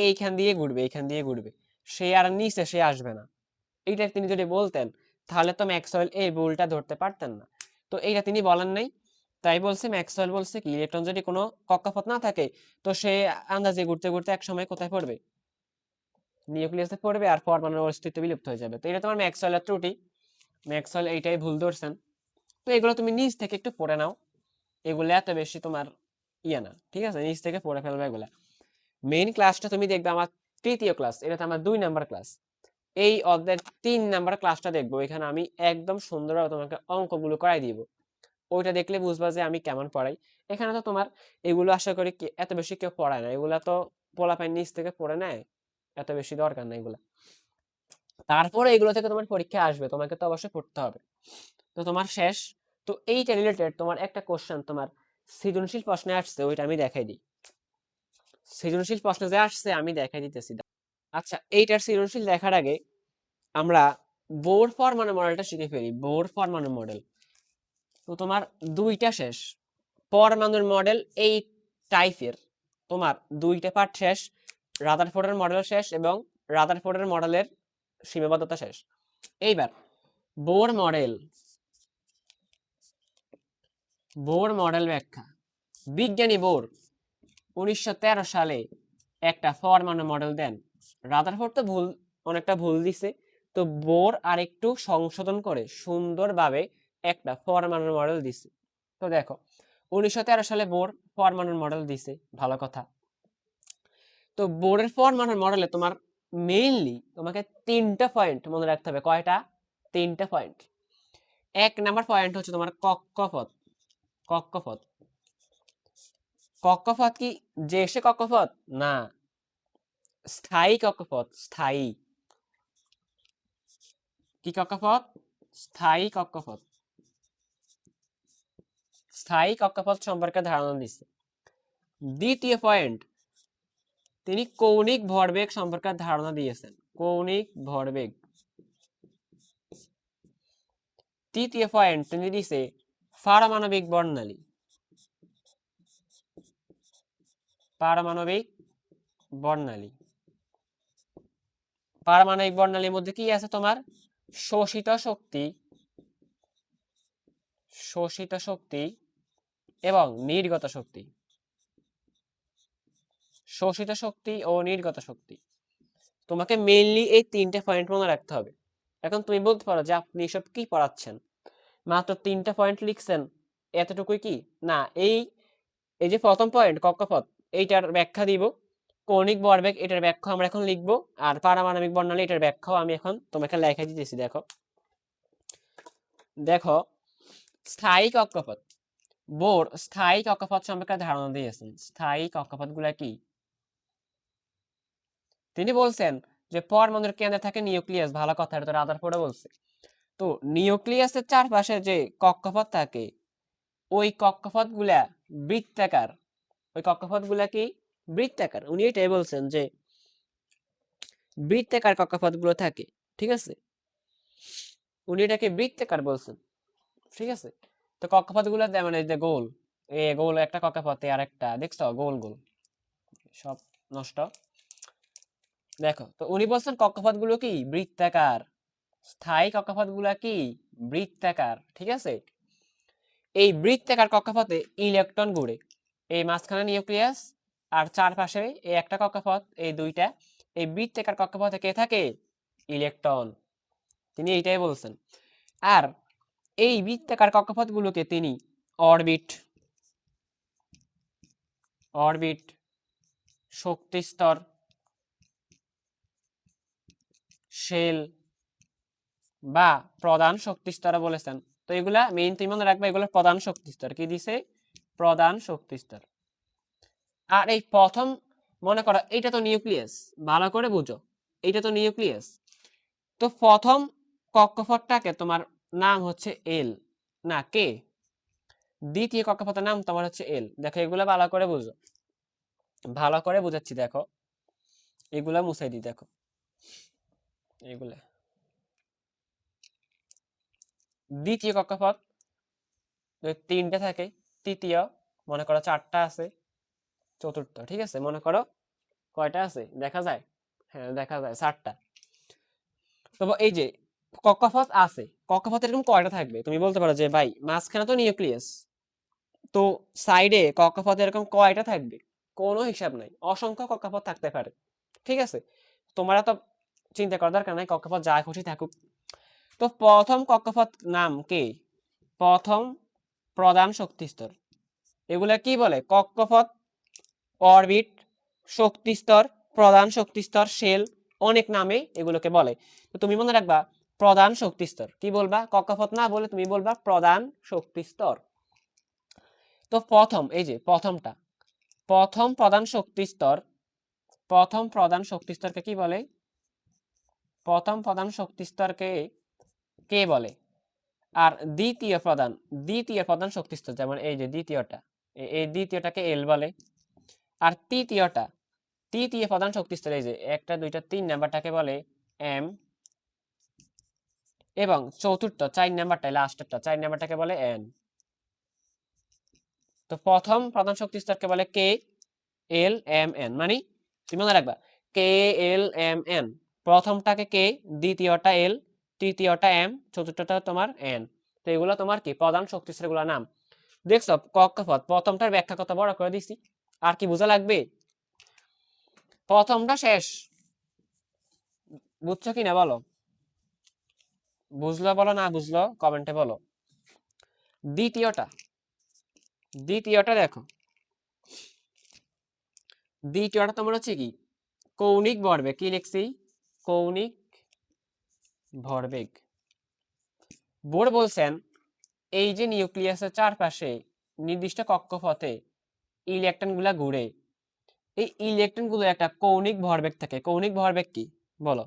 এইখান দিয়ে ঘুরবে, এইখান দিয়ে ঘুরবে, সে আর নিচে সে আসবে না, এইটা তিনি যদি বলতেন তাহলে তো ম্যাক্সওয়েল এই ভুলটা ধরতে পারতেন না। তো এইটা তিনি বলেন নাই, তাই বলছে ম্যাক্সওয়েল বলছে কি ইলেকট্রন যদি কোনো কক্ষপথ না থাকে তো সে আন্দাজে ঘুরতে ঘুরতে এক সময় কোথায় পড়বে, নিউক্লিয়াসে পড়বে, আর পরমাণুর অস্তিত্ব বিলুপ্ত হয়ে যাবে। তো এটা তোমার ম্যাক্সওয়েলের ত্রুটি, ম্যাক্সওয়েল এইটাই ভুল ধরছেন। তো এগুলো তুমি নিজ থেকে একটু পড়ে নাও, এগুলো এত বেশি তোমার ইয়ে না, ঠিক আছে, নিজ থেকে পড়ে ফেলবে এগুলা। মেইন ক্লাসটা তুমি দেখবে আমার তৃতীয় ক্লাস, এটা আমার 2 নাম্বার ক্লাস। এই অধ্যায়ের 3 নাম্বার ক্লাসটা দেখবো, এখানে আমি একদম সুন্দরভাবে তোমাকে অঙ্কগুলো করাই দিব, ওইটা দেখলে বুঝবা যে আমি কেমন পড়াই। এখানে তো তোমার এগুলো আশা করি এত বেশি কেউ পড়ায় না, এগুলা তো পোলাপাইন নিচ থেকে পড়ে নেয়, এত বেশি দরকার নাই এগুলা। তারপরে এগুলো থেকে তোমার পরীক্ষা আসবে, তোমাকে তো অবশ্যই পড়তে হবে। তো তোমার শেষ। তো এইটা রিলেটেড তোমার একটা কোশ্চেন তোমার সৃজনশীল প্রশ্নে আসছে, ওইটা আমি দেখাই দিই। সৃজনশীল প্রশ্ন যে আসছে আমি দেখাই দিতেছি। আচ্ছা, এইটার সৃজনশীল দেখার আগে আমরা বোর পরমাণু মডেলটা শিখে ফেলি। বোর পরমাণু মডেল, তো তোমার দুইটা শেষ, পরমাণুর মডেল এই টাইপের তোমার দুইটা পার্ট শেষ, রাদারফোর্ডের মডেল শেষ এবং রাদারফোর্ডের মডেলের সীমাবদ্ধতা শেষ। এইবার বোর মডেল, বোর মডেল ব্যাখ্যা। বিজ্ঞানী বোর 1913 সালে একটা পরমাণু মডেল দেন। রাদারফোর্ড তো অনেকটা ভুল দিছে, তো বোর আর একটু সংশোধন করে সুন্দরভাবে একটা পরমাণুর মডেল দিছে। তো দেখো 1913 সালে বোর পরমাণুর মডেল দিছে, ভালো কথা। তো বোরের পরমাণুর মডেলে তোমার মেইনলি তোমাকে 3টা পয়েন্ট মনে রাখতে হবে। কয়টা? 3টা পয়েন্ট। 1 নাম্বার পয়েন্ট হচ্ছে তোমার কক্ষপথ। কক্ষপথ কক্ষপথ কি যে সে কক্ষপথ না, স্থায়ী কক্ষপথ। স্থায়ী কি কক্ষপথ? স্থায়ী কক্ষপথ। স্থায়ী কক্ষপথ সম্পর্কে ধারণা দিচ্ছে। দ্বিতীয় পয়েন্ট, তিনি কৌণিক ভরবেগ সম্পর্কে ধারণা দিয়েছেন। কৌণিক ভরবেগ। তৃতীয় পয়েন্ট, তিনি দিছে পারমাণবিক বর্ণালী। পারমাণবিক বর্ণালী। পারমাণবিক বর্ণালীর মধ্যে কি আছে তোমার? শোষিত শক্তি, শোষিত শক্তি এবং নির্গত শক্তি। শোষিত শক্তি ও নির্গত শক্তি। তোমাকে মেইনলি এই 3টে পয়েন্ট মনে রাখতে হবে। এখন তুমি বলতে পারো যে আপনি এসব কি পড়াচ্ছেন, মাত্র 3টা পয়েন্ট লিখছেন, এতটুকুই কি না? এই এই যে প্রথম পয়েন্ট কক্ষপথ, এইটার ব্যাখ্যা দিব। কৌণিক ভরবেগ এটার ব্যাখ্যা আমরা এখন লিখব। আর পারমাণবিক বর্ণালী এটার ব্যাখ্যাও আমি এখন তোমাকে লেখা দিতেছি। দেখো দেখো স্থায়ী কক্ষপথ। বোর স্থায়ী কক্ষপথ সম্পর্কে ধারণা দিয়েছেন। স্থায়ী কক্ষপথ গুলা কি? তিনি বলছেন যে পরমাণুর কেন্দ্রে থাকে নিউক্লিয়াস। ভালো কথা, এটা তো রাদারফোর্ডও বলছে। তো নিউক্লিয়াসের চারপাশে যে কক্ষপথ থাকে, ওই কক্ষপথ গুলা বৃত্তাকার। ওই কক্ষপথ গুলা কি? বৃত্তাকার। উনি এটাই বলছেন যে বৃত্তাকার কক্ষপথ গুলো থাকে। ঠিক আছে, উনি এটাকে বৃত্তাকার বলছেন। ঠিক আছে, তো কক্ষপথ গুলো মানে যে গোল, গোল একটা কক্ষপথে আর একটা দেখছো গোল গোল সব নষ্ট। দেখো, তো উনি বলছেন কক্ষপথ গুলো কি বৃত্তাকার। স্থায়ী কক্ষপথ গুলা কি বৃত্তাকার। ঠিক আছে, এই বৃত্তাকার কক্ষপথে ইলেকট্রন ঘুরে। এই মাঝখানে নিউক্লিয়াস আর চারপাশে এই একটা কক্ষপথ, এই দুইটা। এই বৃত্তাকার কক্ষপথে কে থাকে? ইলেকট্রন। তিনি এইটাই বলছেন। আর এই বৃত্তাকার কক্ষপথগুলোকে তিনি অরবিট, অরবিট, শক্তিস্তর, শেল বা প্রধান শক্তিস্তর বলেছেন। তো এগুলা মেইন তুমি মনে রাখবে, এগুলো প্রধান শক্তিস্তর। কি দিছে? প্রধান শক্তিস্তর। আর এই প্রথম, মনে করো এটা তো নিউক্লিয়াস, ভালো করে বুঝো, এটা তো নিউক্লিয়াস। তো প্রথম কক্ষপথটাকে তোমার নাম হচ্ছে এল, না কে? দ্বিতীয় কক্ষপথের নাম তোমার হচ্ছে এল। দেখো এগুলা ভালো করে বুঝো, ভালো করে বুঝাচ্ছি। দেখো এগুলা মুছাই দিই। দেখো এগুলা দ্বিতীয় কক্ষপথ 3টে থাকে, তৃতীয় মনে করো 4টা আছে, চতুর্থ। ঠিক আছে, মনে করো কয়টা আছে দেখা যায়? হ্যাঁ দেখা যায় 4টা। তো এই যে কক্ষপথ আছে, কক্ষপথ এরকম কয়টা থাকবে? তুমি বলতে পারো যে ভাই মাঝখানে তো নিউক্লিয়াস, তো সাইডে কক্ষপথ এরকম কয়টা থাকবে? কোনো হিসাব নাই, অসংখ্য কক্ষপথ থাকতে পারে। ঠিক আছে, তোমরা তো চিন্তা করার দরকার নাই, কক্ষপথ যা খুশি থাকুক। তো প্রথম কক্ষপথ নাম কে? প্রথম প্রধান শক্তিস্তর। এগুলা কি বলে? কক্ষপথ, অরবিট, শক্তিস্তর, প্রধান শক্তিস্তর, শেল, অনেক নামে এগুলোকে বলে। তো তুমি মনে রাখবা প্রধান শক্তিস্তর। কি বলবা? কক্ষপথ না বলে তুমি বলবা প্রধান শক্তিস্তর। তো প্রথম, এই যে প্রথমটা, প্রথম প্রধান শক্তিস্তর, প্রথম প্রধান শক্তিস্তরকে কি বলে? প্রথম প্রধান শক্তিস্তরকে কে বলে? আর দ্বিতীয় প্রধান শক্তিস্তর, যেমন এই যে দ্বিতীয়টা, এই দ্বিতীয়টাকে এল বলে। আর তৃতীয় প্রধান শক্তিস্তর, এই যে 1 2 3 নাম্বারটাকে বলে এম। এবং চতুর্থ 4 নাম্বারটা, লাস্টেরটা 4 নাম্বারটাকে বলে এন। তো প্রথম প্রধান শক্তিস্তরকে বলে কে, এল, এম, এন। মানে তুমি মনে রাখবা কে, এল, এম, এন। প্রথমটাকে কে, দ্বিতীয়টা এল, তৃতীয়টা এম, চতুর্থটা তোমার এন। তো এগুলো তোমার কি প্রধান শক্তিস্তর গুলোর নাম। দেখছো কক্ষপথ প্রথমটার ব্যাখ্যা কত বড় করে দিছি, আর কি বোঝা লাগবে? প্রথমটা শেষ, বুঝছো কিনা বলো? বুঝলো বলো, না বুঝলো কমেন্টে বলো। দ্বিতীয়টা, দ্বিতীয়টা দেখো, দ্বিতীয়টা তোমার হচ্ছে কি কৌণিক ভরবেগ। কি লিখছি? কৌণিক ভরবেগ। বোর বলছেন এই যে নিউক্লিয়াসের চারপাশে নির্দিষ্ট কক্ষপথে ইলেকট্রন গুলা ঘুরে, এই ইলেকট্রন গুলো একটা কৌণিক ভরবেগ থাকে। কৌণিক ভরবেগ কি বলো?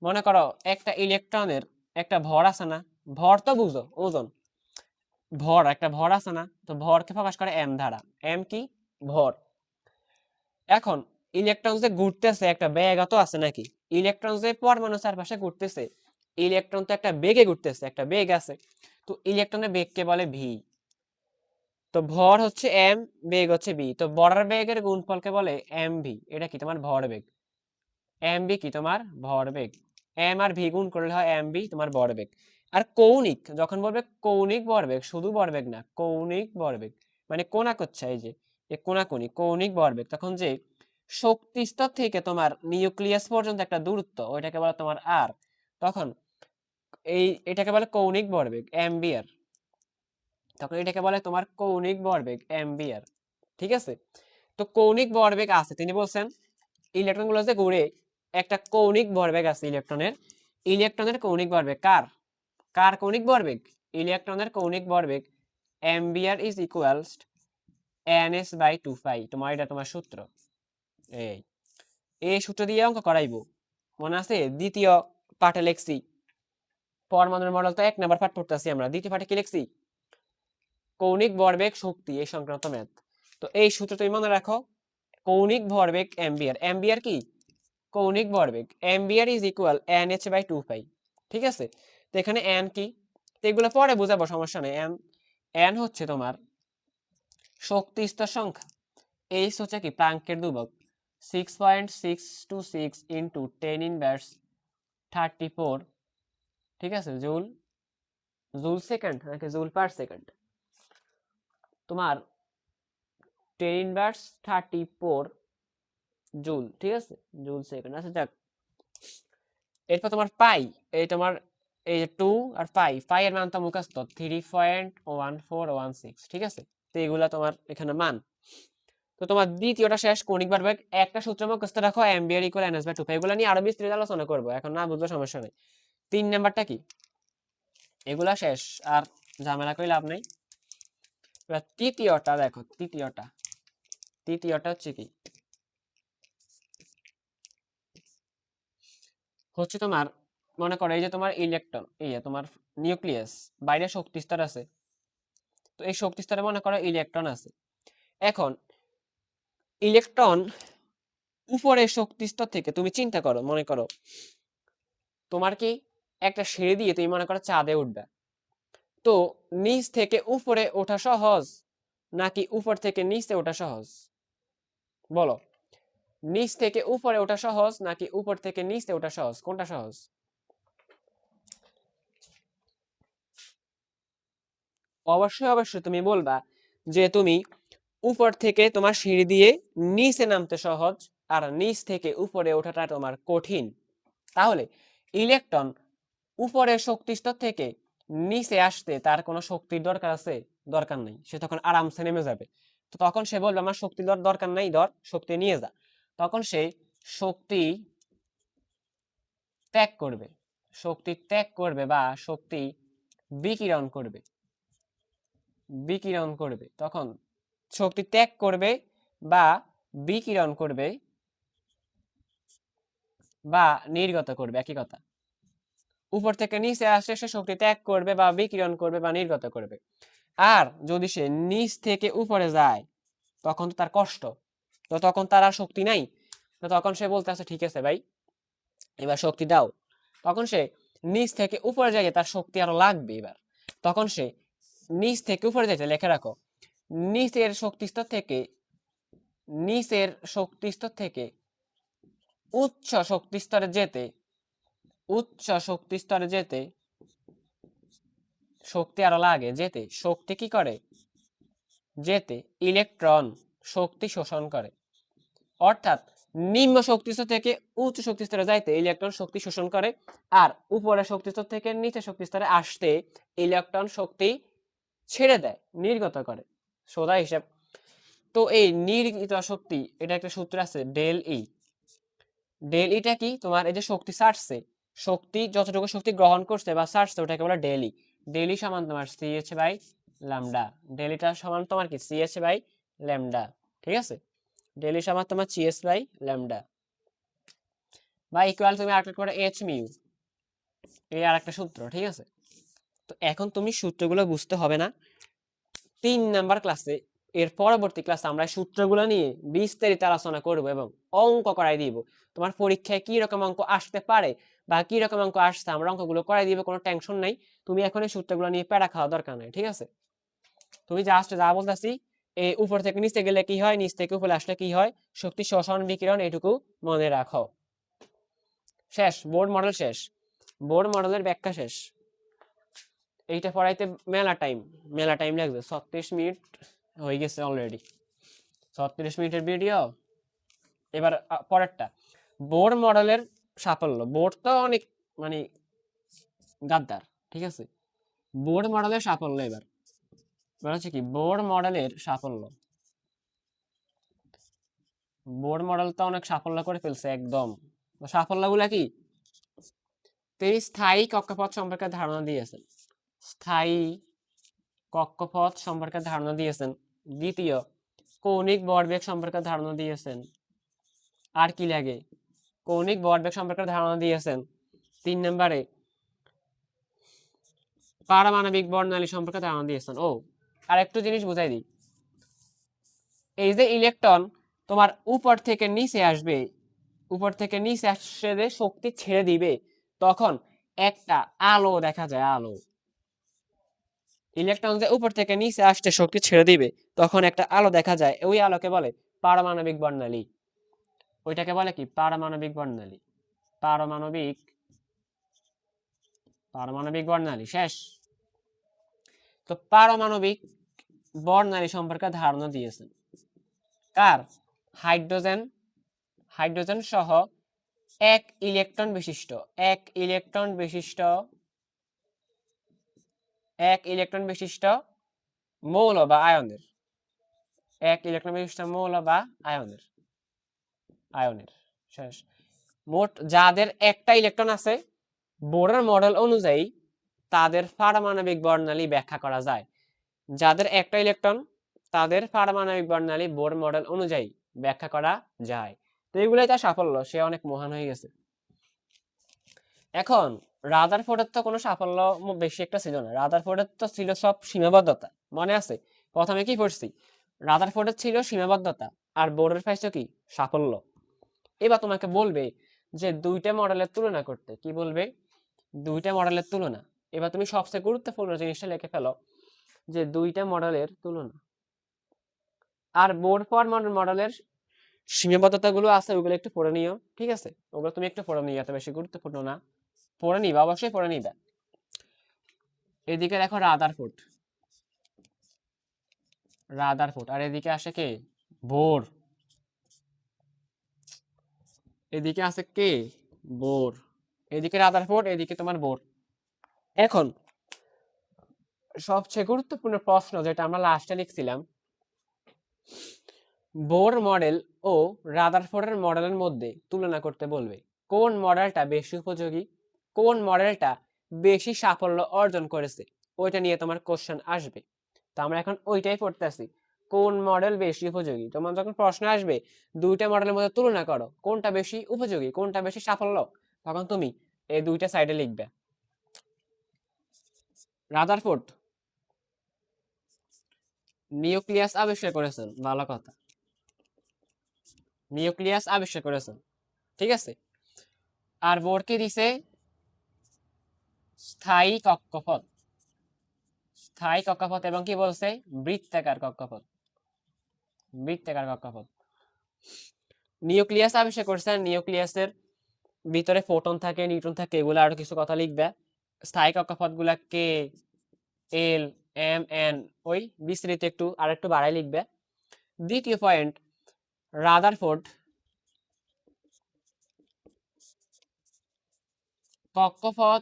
মনে করো একটা ইলেকট্রনের একটা ভর আছে না, ভর তো বুঝো, ওজন, ভর, একটা ভর আছে না, তো ভরকে প্রকাশ করে এম দ্বারা। এম কি? ভর। এখন ইলেকট্রন যে ঘুরতেছে একটা বেগ তো আছে নাকি? ইলেকট্রন যে পরমাণু চারপাশে ঘুরতেছে, ইলেকট্রন তো একটা বেগে ঘুরতেছে, একটা বেগ আছে, তো ইলেকট্রনের বেগকে বলে ভি। তো ভর হচ্ছে এম, বেগ হচ্ছে বি, তো বর্ডার বেগের গুণফলকে বলে এম ভি। এটা কি তোমার ভর বেগ। এম ভি কি তোমার ভর বেগ। এম আর ভি গুণ করলে হয় এম ভি তোমার ভর বেগ। আর কৌণিক যখন বলবে কৌণিক ভরবেগ, শুধু ভরবেগ না, কৌণিক ভরবেগ মানে কোণা করছে, এই যে কোণাকুনি কৌণিক ভরবেগ, তখন যে শক্তি স্তর থেকে তোমার নিউক্লিয়াস পর্যন্ত একটা দূরত্ব, ওইটাকে বলে তোমার আর, তখন এটাকে বলে কৌণিক ভরবেগ এম্বিয়ার। তখন এটাকে বলে তোমার কৌণিক ভরবেগ এম্বিয়ার। ঠিক আছে? তো কৌণিক ভরবেগ আছে, তিনি বলছেন ইলেকট্রন গুলো যে ঘুরে একটা কৌণিক ভরবেগ আছে ইলেকট্রনের। ইলেকট্রনের কৌণিক ভরবেগ কার? কার কৌণিক ভরবেগ? ইলেকট্রনের কৌণিক ভরবেগ এম্বিয়ার ইজ ইকুয়ালস ns বাই 2 পাই। তোমার এটা তোমার সূত্র। এই এই সূত্র দিয়ে অঙ্ক করাইবো, মনে আছে? দ্বিতীয় পাঠে লিখছি পরমাণুর মডেল, তো 1 নাম্বার পাঠ পড়তেছি আমরা। দ্বিতীয় পাঠে কি লিখছি? কৌণিক ভরবেগ শক্তি, এই সংক্রান্ত ম্যাথ। তো এই সূত্র তুমি মনে রাখো, কৌণিক ভরবেগ এম্বিয়ার। এম্বিয়ার কি? কৌণিক ভরবেগ। এম্বিয়ার ইজ ইকুয়াল nh বাই 2 পাই। ঠিক আছে? তো এখানে n কি, তো এগুলো পরে বুঝাবো, সমস্যা নেই। n হচ্ছে তোমার শক্তি স্তর সংখ্যা, h হচ্ছে কি প্লাঙ্কের ধ্রুবক, 6.626 ইন্টু 10 ইনভার্স 34, ঠিক আছে, জুল, জুল সেকেন্ড নাকি জুল পার সেকেন্ড, তোমার 10 ইনভার্স 34 জুল, ঠিক আছে, জুল সেকেন্ড। আচ্ছা যাক, এরপর তোমার পাই, এই তোমার এই যে 2 আর পাই, পাই এর মান তো মুখস্থ 3.1416, ঠিক আছে? তো এগুলা তোমার এখানে মান। তো তোমার দ্বিতীয়টা শেষ, কৌণিক ভরবেগ। একটা সূত্র মুখস্থ রাখো, এম্বিয়ার ইকুয়াল ns বাই 2 পাই। এগুলা নিয়ে আরো বিস্তারিত আলোচনা করব, এখন না বুঝলে সমস্যা নেই। 3 নাম্বারটা কি? এগুলা শেষ, আর ঝামেলা করে লাভ নেই। এবার তৃতীয়টা দেখো, তৃতীয়টা, তৃতীয়টা হচ্ছে কি, হচ্ছে তোমার মনে করো এই যে তোমার ইলেকট্রন, এই যে তোমার নিউক্লিয়াস, বাইরে শক্তি স্তর আছে, তো এই শক্তি স্তরে মনে করো ইলেকট্রন আছে। এখন ইলেকট্রন উপরে শক্তি স্তর থেকে, তুমি চিন্তা করো, মনে করো তোমার কি একটা সিঁড়ি দিয়ে তুমি মনে করো চাঁদে উঠবে, তো নিচ থেকে উপরে ওঠা সহজ নাকি উপর থেকে নিচে ওঠা সহজ? বলো, নিচ থেকে উপরে ওঠা সহজ নাকি উপর থেকে নিচে ওঠা সহজ, কোনটা সহজ? অবশ্যই অবশ্যই তুমি বলবা যে তুমি উপর থেকে তোমার সিঁড়ি দিয়ে নিচে নামতে সহজ, আর নিচ থেকে উপরে ওঠাটা তোমার কঠিন। তাহলে ইলেকট্রন উপরের শক্তি স্তর থেকে নিচে আসতে তার কোনো শক্তির দরকার আছে? দরকার নেই, সে তখন আরামসে নেমে যাবে। তো তখন সে বলবে আমার শক্তি দরকার নাই, শক্তি নিয়ে যা। তখন সে শক্তি ত্যাগ করবে, শক্তি ত্যাগ করবে বা শক্তি বিকিরণ করবে, বিকিরণ করবে, তখন শক্তি ত্যাগ করবে বা বিকিরণ করবে বা নির্গত করবে, একই কথা। উপর থেকে নিচে আসে সে শক্তি ত্যাগ করবে বা বিকিরণ করবে বা নির্গত করবে। আর যদি সে নিচ থেকে উপরে যায় তখন তো তার কষ্ট, তো তখন তার আর শক্তি নাই, তো তখন সে বলতে আছে ঠিক আছে ভাই এবার শক্তি দাও। তখন সে নিচ থেকে উপরে যাইতে তার শক্তি আরো লাগবে এবার, তখন সে নিচ থেকে উপরে যাইতে, লেখে রাখো, নিচের শক্তিস্তর থেকে, নিচের শক্তিস্তর থেকে উচ্চ শক্তিস্তরে যেতে, উচ্চ শক্তিস্তরে যেতে শক্তি আরো লাগে, যেতে শক্তি কি করে, যেতে ইলেকট্রন শক্তি শোষণ করে। অর্থাৎ নিম্ন শক্তিস্তর থেকে উচ্চ শক্তিস্তরে যাইতে ইলেকট্রন শক্তি শোষণ করে, আর উপরের শক্তিস্তর থেকে নিচে শক্তিস্তরে আসতে ইলেকট্রন শক্তি ছেড়ে দেয়, নির্গত করে। সোজা হিসাব। তো এই নির্গত শক্তি, এটা একটা সূত্র আছে ডেল ই। ডেল ইটা কি? তোমার এই যে শক্তি ছাড়ছে, শক্তি যতটুকু শক্তি গ্রহণ করছে বা ছাড়ছে ওটাকে বলে ডেল ই। ডেল ই সমান তোমার সিএইচ বাই ল্যামডা। ডেল ইটা সমান তোমার কি সিএইচ বাই ল্যামডা, ঠিক আছে? ডেল ই সমান তোমার সিএস বাই ল্যামডা বা ইকুয়াল তুমি আরেকটা করে এইচ মিউ, এই আর একটা সূত্র, ঠিক আছে? তো এখন তুমি সূত্রগুলো বুঝতে হবে না। 3 নাম্বার ক্লাসে, এর পরবর্তী ক্লাসে আমরা সূত্রগুলো নিয়ে বিস্তারিত আলোচনা করব এবং অঙ্ক করাই দিব। তোমার পরীক্ষায় কি রকম অঙ্ক আসতে পারে বা কি রকম অঙ্ক আসছে আমরা অঙ্কগুলো করাই দিব, কোনো টেনশন নাই। তুমি এখন এই সূত্রগুলো নিয়ে প্যারা খাওয়া দরকার নাই, ঠিক আছে? তুমি জাস্ট যা বলতাছি, এই উপর থেকে নিচে গেলে কি হয়, নিচ থেকে উপরে আসলে কি হয়, শক্তি শোষণ বিকিরণ, এটুকু মনে রাখো। শেষ, বোর্ড মডেল শেষ, বোর্ড মডেলের ব্যাখ্যা শেষ। এইটা পড়াইতে মেলা টাইম লাগবে। 36 মিনিট হয়ে গেছে অলরেডি, 36 মিনিটের ভিডিও। এবার পরেরটা, বোর মডেলের সাফল্য। বোর তো অনেক মানে গাদ্দার, ঠিক আছে? বোর মডেলের সাফল্য এবার হচ্ছে কি, বোর মডেলের সাফল্য। বোর মডেল তো অনেক সাফল্য করে ফেলছে একদম। সাফল্যগুলা কি? তিনি স্থায়ী কক্ষপথ সম্পর্কে ধারণা দিয়েছেন, স্থায়ী কক্ষপথ সম্পর্কে ধারণা দিয়েছেন। দ্বিতীয়, কৌণিক ভরবেগ সম্পর্কে ধারণা দিয়েছেন। আর কি লাগে? কৌণিক ভরবেগ সম্পর্কে ধারণা দিয়েছেন। 3 নম্বরে পারমাণবিক বর্ণালী সম্পর্কে ধারণা দিয়েছেন। ও আর একটু জিনিস বুঝাই দিই, এই যে ইলেকট্রন তোমার উপর থেকে নিচে আসবে, উপর থেকে নিচে আসে যে শক্তি ছেড়ে দিবে, তখন একটা আলো দেখা যায়, আলো। ইলেকট্রন যে উপর থেকে নিচে আসতে শক্তি ছেড়ে দিবে, তখন একটা আলো দেখা যায়, ওই আলোকে বলে পারমাণবিক বর্ণালী। ওইটাকে বলে কি? পারমাণবিক বর্ণালী। পারমাণবিক পারমাণবিক বর্ণালী। শেষ। তো পারমাণবিক বর্ণালী সম্পর্কে ধারণা দিয়েছেন কার? হাইড্রোজেন, হাইড্রোজেন সহ এক ইলেকট্রন বিশিষ্ট, এক ইলেকট্রন বিশিষ্ট, এক ইলেকট্রন বিশিষ্ট মৌল বা আয়নের, এক ইলেকট্রন বিশিষ্ট মৌল বা আয়নের, আয়নের। শেষ। মোট যাদের একটা ইলেকট্রন আছে, বোরের মডেল অনুযায়ী তাদের পারমাণবিক বর্ণালী ব্যাখ্যা করা যায়। যাদের একটা ইলেকট্রন, তাদের পারমাণবিক বর্ণালী বোর মডেল অনুযায়ী ব্যাখ্যা করা যায়। তো এগুলোই তার সাফল্য, সে অনেক মহান হয়ে গেছে। এখন রাদারফোর্ডের তো কোনো সাফল্য বেশি একটা ছিল না, রাদারফোর্ডের তো ছিল সব সীমাবদ্ধতা। মনে আছে প্রথমে কি পড়ছি? রাদারফোর্ডের ছিল সীমাবদ্ধতা আর বোরের পাইছো কি? সাফল্য। এবার তোমাকে বলবে যে দুইটা মডেলের তুলনা করতে, কি বলবে? দুইটা মডেলের তুলনা। এবার তুমি সবচেয়ে গুরুত্বপূর্ণ জিনিসটা লিখে ফেলো, যে দুইটা মডেলের তুলনা। আর বোর ফর মডেলের সীমাবদ্ধতাগুলো আছে, ওগুলো একটু পড়ে নিও, ঠিক আছে? ওগুলো তুমি একটু পড়ে নিও, এত বেশি গুরুত্বপূর্ণ না, পড়ে নিবা, অবশ্যই পড়ে নিবা। এদিকে দেখো রাদারফোর্ড, রাদারফোর্ড, আর এদিকে আসে কে? বোর। এদিকে আছে কে? বোর। এদিকে রাদারফোর্ড, এদিকে তোমার বোর। এখন সবচেয়ে গুরুত্বপূর্ণ প্রশ্ন যেটা আমরা লাস্টে লিখছিলাম, বোর মডেল ও রাদারফোর্ডের মডেলের মধ্যে তুলনা করতে বলবে। কোন মডেলটা বেশি উপযোগী, কোন মডেলটা বেশি সাফল্য অর্জন করেছে, ওইটা নিয়ে তোমার কোশ্চেন আসবে। তো আমরা এখন ওইটাই পড়তেছি, কোন মডেল বেশি উপযোগী। তোমার যখন প্রশ্ন আসবে দুইটা মডেলের মধ্যে তুলনা করো, কোনটা বেশি উপযোগী, কোনটা বেশি সাফল্য, তখন তুমি এই দুইটা সাইডে লিখবে। রাদারফোর্ড নিউক্লিয়াস আবিষ্কার করেছেন, ভালো কথা, নিউক্লিয়াস আবিষ্কার করেছেন, ঠিক আছে। আর বোরকে দিছে স্থায়ী কক্ষপথ, স্থায়ী কক্ষপথ, এবং কি বলছে? বৃত্তাকার কক্ষপথ, বৃত্তাকার কক্ষপথ। নিউক্লিয়াস আবিষ্কার করছেন, নিউক্লিয়াসের ভিতরে ফোটন থাকে, নিউট্রন থাকে, এগুলো আরো কিছু কথা লিখবে। স্থায়ী কক্ষপথ গুলা কে, এল, এম, এন, ওই বিস্তৃত একটু আর একটু বাড়াই লিখবে। দ্বিতীয় পয়েন্ট, রাদারফোর্ড কক্ষপথ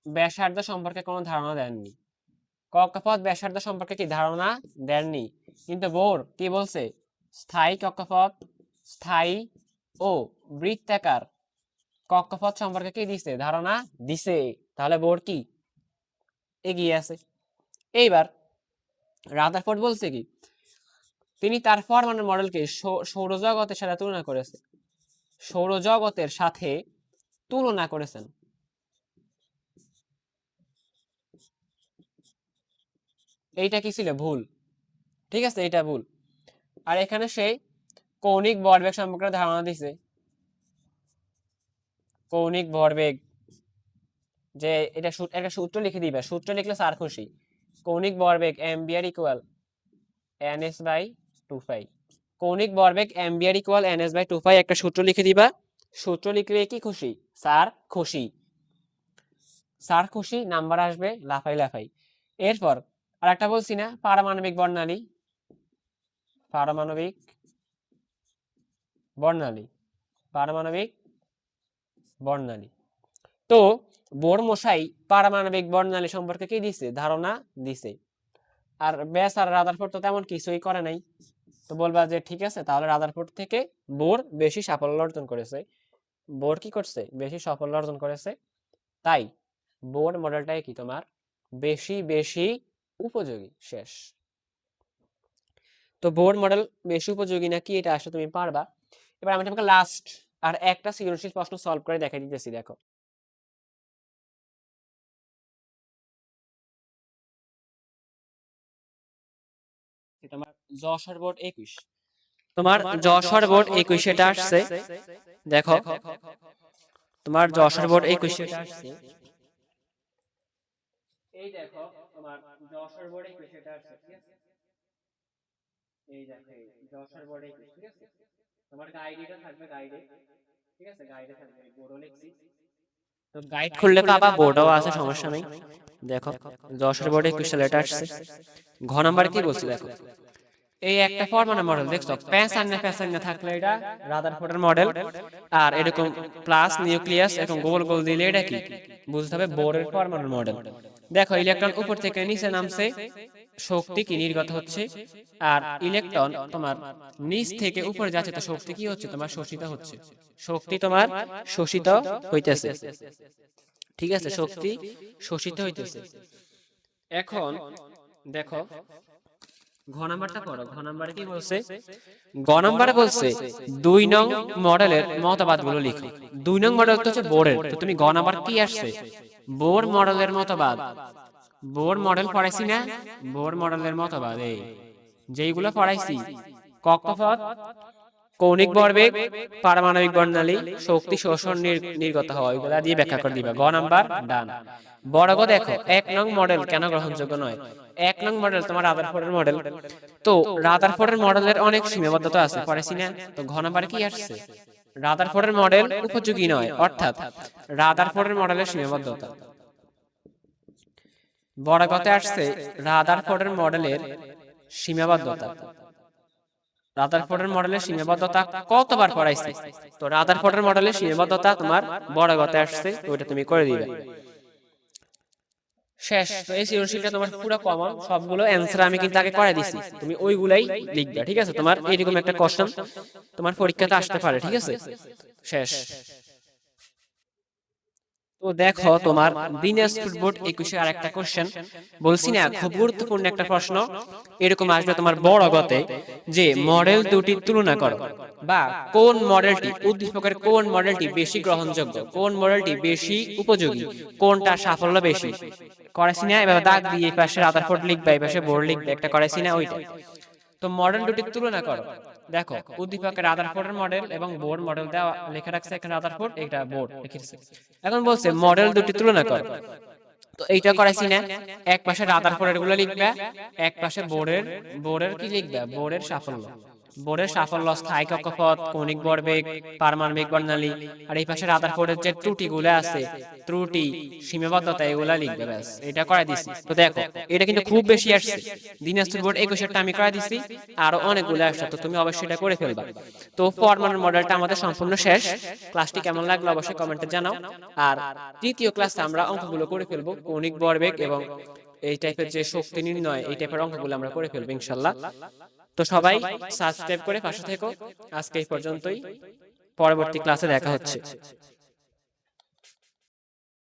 ব্যাসার্ধ সম্পর্কে কোনো ধারণা দেননি। কক্ষপথ ব্যাসার্ধ সম্পর্কে কি ধারণা দেননি, কিন্তু বোর কি বলছে, স্থায়ী কক্ষপথ, স্থায়ী ও বৃত্তাকার কক্ষপথ সম্পর্কে কি দিছে, ধারণা দিছে। তাহলে বোর কি এগিয়ে আছে। এইবার রাদারফোর্ড বলছে কি, তিনি তার পরমাণু মডেলকে সৌরজগতের সাথে তুলনা করেছে, সৌরজগতের সাথে তুলনা করেছেন। এইটা কি ছিল, ভুল, ঠিক আছে, এটা ভুল। আর এখানে সেই কৌণিক ভরবেগ সম্পর্কে ধারণা দিছে, কৌণিক ভরবেগ, যে এটা একটা সূত্র লিখে দিবে, সূত্র লিখলে স্যার খুশি। কৌণিক ভরবেগ এম্বিয়ার ইকুয়াল ns/2π, কৌণিক ভরবেগ এম্বিয়ার ইকুয়াল ns/2π, একটা সূত্র লিখে দিবা। সূত্র লিখলে কি খুশি, স্যার খুশি, স্যার খুশি, নাম্বার আসবে লাফাই লাফাই। এরপর আর একটা বলছি না, পারমাণবিক বর্ণালী, পারমাণবিক বর্ণালী, পারমাণবিক বর্ণালী। তো বোর মশাই পারমাণবিক বর্ণালী সম্পর্কে কি দিছে, ধারণা দিছে। আর ব্যাস আর রাদারফোর্ড তো তেমন কিছুই করে নাই। তো বলবা যে ঠিক আছে, তাহলে রাদারফোর্ড থেকে বোর বেশি সাফল্য অর্জন করেছে। বোর কি করছে, বেশি সাফল্য অর্জন করেছে, তাই বোর মডেলটাই কি তোমার বেশি বেশি উপযোগী। শেষ। তো বোর মডেল বেশি উপযোগী নাকি এটা আসলে তুমি পারবা। এবার আমি তোমাকে লাস্ট আর একটা সৃজনশীল প্রশ্ন সলভ করে দেখাই দিতেছি। দেখো, তোমার যশোর বোর্ড 21, তোমার যশোর বোর্ড 21 এটা আসছে। দেখো, তোমার যশোর বোর্ড 21 এটা আসছে, এই দেখো তোমার যশোর বোর্ড 21 এটা আসছে, ঠিক আছে, এই দেখো যশোর বোর্ড 21, ঠিক আছে। তোমার গাইডেটা থাকবে, গাইডে, ঠিক আছে, গাইডে থাকবে, বোর্ডও লিখছি। তো গাইড খুললে পাবা, বোর্ডও আছে, সমস্যা নেই। দেখো যশোর বোর্ড 21 সালে এটা আসছে। ঘ নাম্বার কি বলছে, দেখো এই একটা পরমাণু মডেল দেখছো, প্যাসান্না থাকলে এটা রাদারফোর্ডের মডেল, আর এরকম প্লাস নিউক্লিয়াস এরকম গোল গোল দিলে এটা কি বুঝতে হবে, বোরের পরমাণু মডেল। দেখো ইলেকট্রন উপর থেকে নিচে নামছে, শক্তি কি নির্গত হচ্ছে, আর ইলেকট্রন তোমার নিচ থেকে উপরে যাচ্ছে, তো শক্তি কি হচ্ছে, তোমার শোষিত হচ্ছে, শক্তি তোমার শোষিত হইতেছে, ঠিক আছে, শক্তি শোষিত হইতেছে। এখন দেখো ঘ নাম্বারটা পড়ো, ঘ নাম্বারে কি বলছে, গ নাম্বারে বলছে 2 নং মডেলের মতবাদগুলো লিখো। 2 নং মডেল তো হচ্ছে বোরের, তো তুমি গ নাম্বার কি আসছে, বোর মডেলের মতবাদ, বোর মডেল পড়াইছি না, বোর মডেলের মতবাদ এই যেইগুলো পড়াইছি, কক্ষপথ, কৌণিক ভরবেগ, পারমাণবিক বর্ণালী, শক্তি শোষণ নির্গত হওয়া, ওইগুলা দিয়ে ব্যাখ্যা করে দিবা। গ নাম্বার ডান। বড় গ দেখো 1 নং মডেল কেন গ্রহণযোগ্য নয়। 1 নং মডেল তোমার রাদারফোর্ডের মডেল, তো রাদারফোর্ডের মডেলের অনেক সীমাবদ্ধতা আছে, পড়াইছি না। তো ঘ নাম্বারে কি আসছে, রাদারফোর্ডের মডেল উপযোগী নয়, অর্থাৎ রাদারফোর্ডের মডেলের সীমাবদ্ধতা। বড় গতে আসছে রাদারফোর্ডের মডেলের সীমাবদ্ধতা। রাদারফোর্ডের মডেলের সীমাবদ্ধতা কতবার পড়াইছি, তো রাদারফোর্ডের মডেলের সীমাবদ্ধতা তোমার বড় গতে আসছে, ওইটা তুমি করে দিবে। শেষ। তো এই সৃজনশীলটা তোমার পুরো কমন, সবগুলো অ্যানসার আমি কিন্তু আগে করে দিছি, তুমি ওইগুলাই লিখবে, ঠিক আছে। তোমার এইরকম একটা কোশ্চেন তোমার পরীক্ষাতে আসতে পারে, ঠিক আছে। শেষ। তো দেখো তোমার দিনাজপুর বোর্ড 21 আর একটা কোশ্চেন বলছি না, খুব গুরুত্বপূর্ণ একটা প্রশ্ন, এরকম আসবে তোমার বড় গতে, যে মডেল দুটি তুলনা করো, বা কোন মডেলটি উদ্দীপকের কোন মডেলটি বেশি গ্রহণযোগ্য, কোন মডেলটি বেশি উপযোগী, কোনটা সাফল্য বেশি, করেছি না। এবার দাগ দিয়ে এই পাশে রাদারফোর্ড লিখবে, এই পাশে বোর্ড লিখবে, একটা করেছি না, ওইটা। তো মডেল দুটি তুলনা করো, দেখো উদ্দীপকের রাদারফোর্ডের মডেল এবং বোর মডেল দেওয়া লেখা রাখছে, এখানে রাদারফোর্ড, এটা বোর লিখেছে। এখন বলছে মডেল দুটি তুলনা করো, তো এইটা করাইছি না, এক পাশে রাদারফোর্ডের গুলো লিখবে, এক পাশে বোরের কি লিখবে, বোরের সাফল্য, বোর্ডের সাফল্য, স্থায়ী কক্ষপথ, কৌণিক ভরবেগ, পারমাণবিক বর্ণালী, আর এই পাশে রাদারফোর্ডের যে ত্রুটিগুলো আছে, ত্রুটি, সীমাবদ্ধতা, এগুলা লিখবে ব্যাস। এটা করাই দিছি। তো দেখো এটা কিন্তু খুব বেশি আসছে। দিনাজপুর বোর্ড 21-এরটা আমি করাই দিছি, আরো অনেকগুলো আসছে, তো তুমি অবশ্যই এটা করে ফেলবা। তো পরমাণু মডেলটা আমাদের সম্পূর্ণ শেষ। ক্লাসটি কেমন লাগলো অবশ্যই কমেন্টে জানাও। আর তৃতীয় ক্লাসে আমরা অঙ্কগুলো করে ফেলবো, কৌণিক ভরবেগ এবং এই টাইপের যে শক্তি নির্ণয়, এই টাইপের অঙ্কগুলো আমরা করে ফেলবো ইনশাল্লাহ। তো সবাই সাবস্ক্রাইব করে পাশে থেকো। আজকে এই পর্যন্তই, পরবর্তী ক্লাসে দেখা হচ্ছে।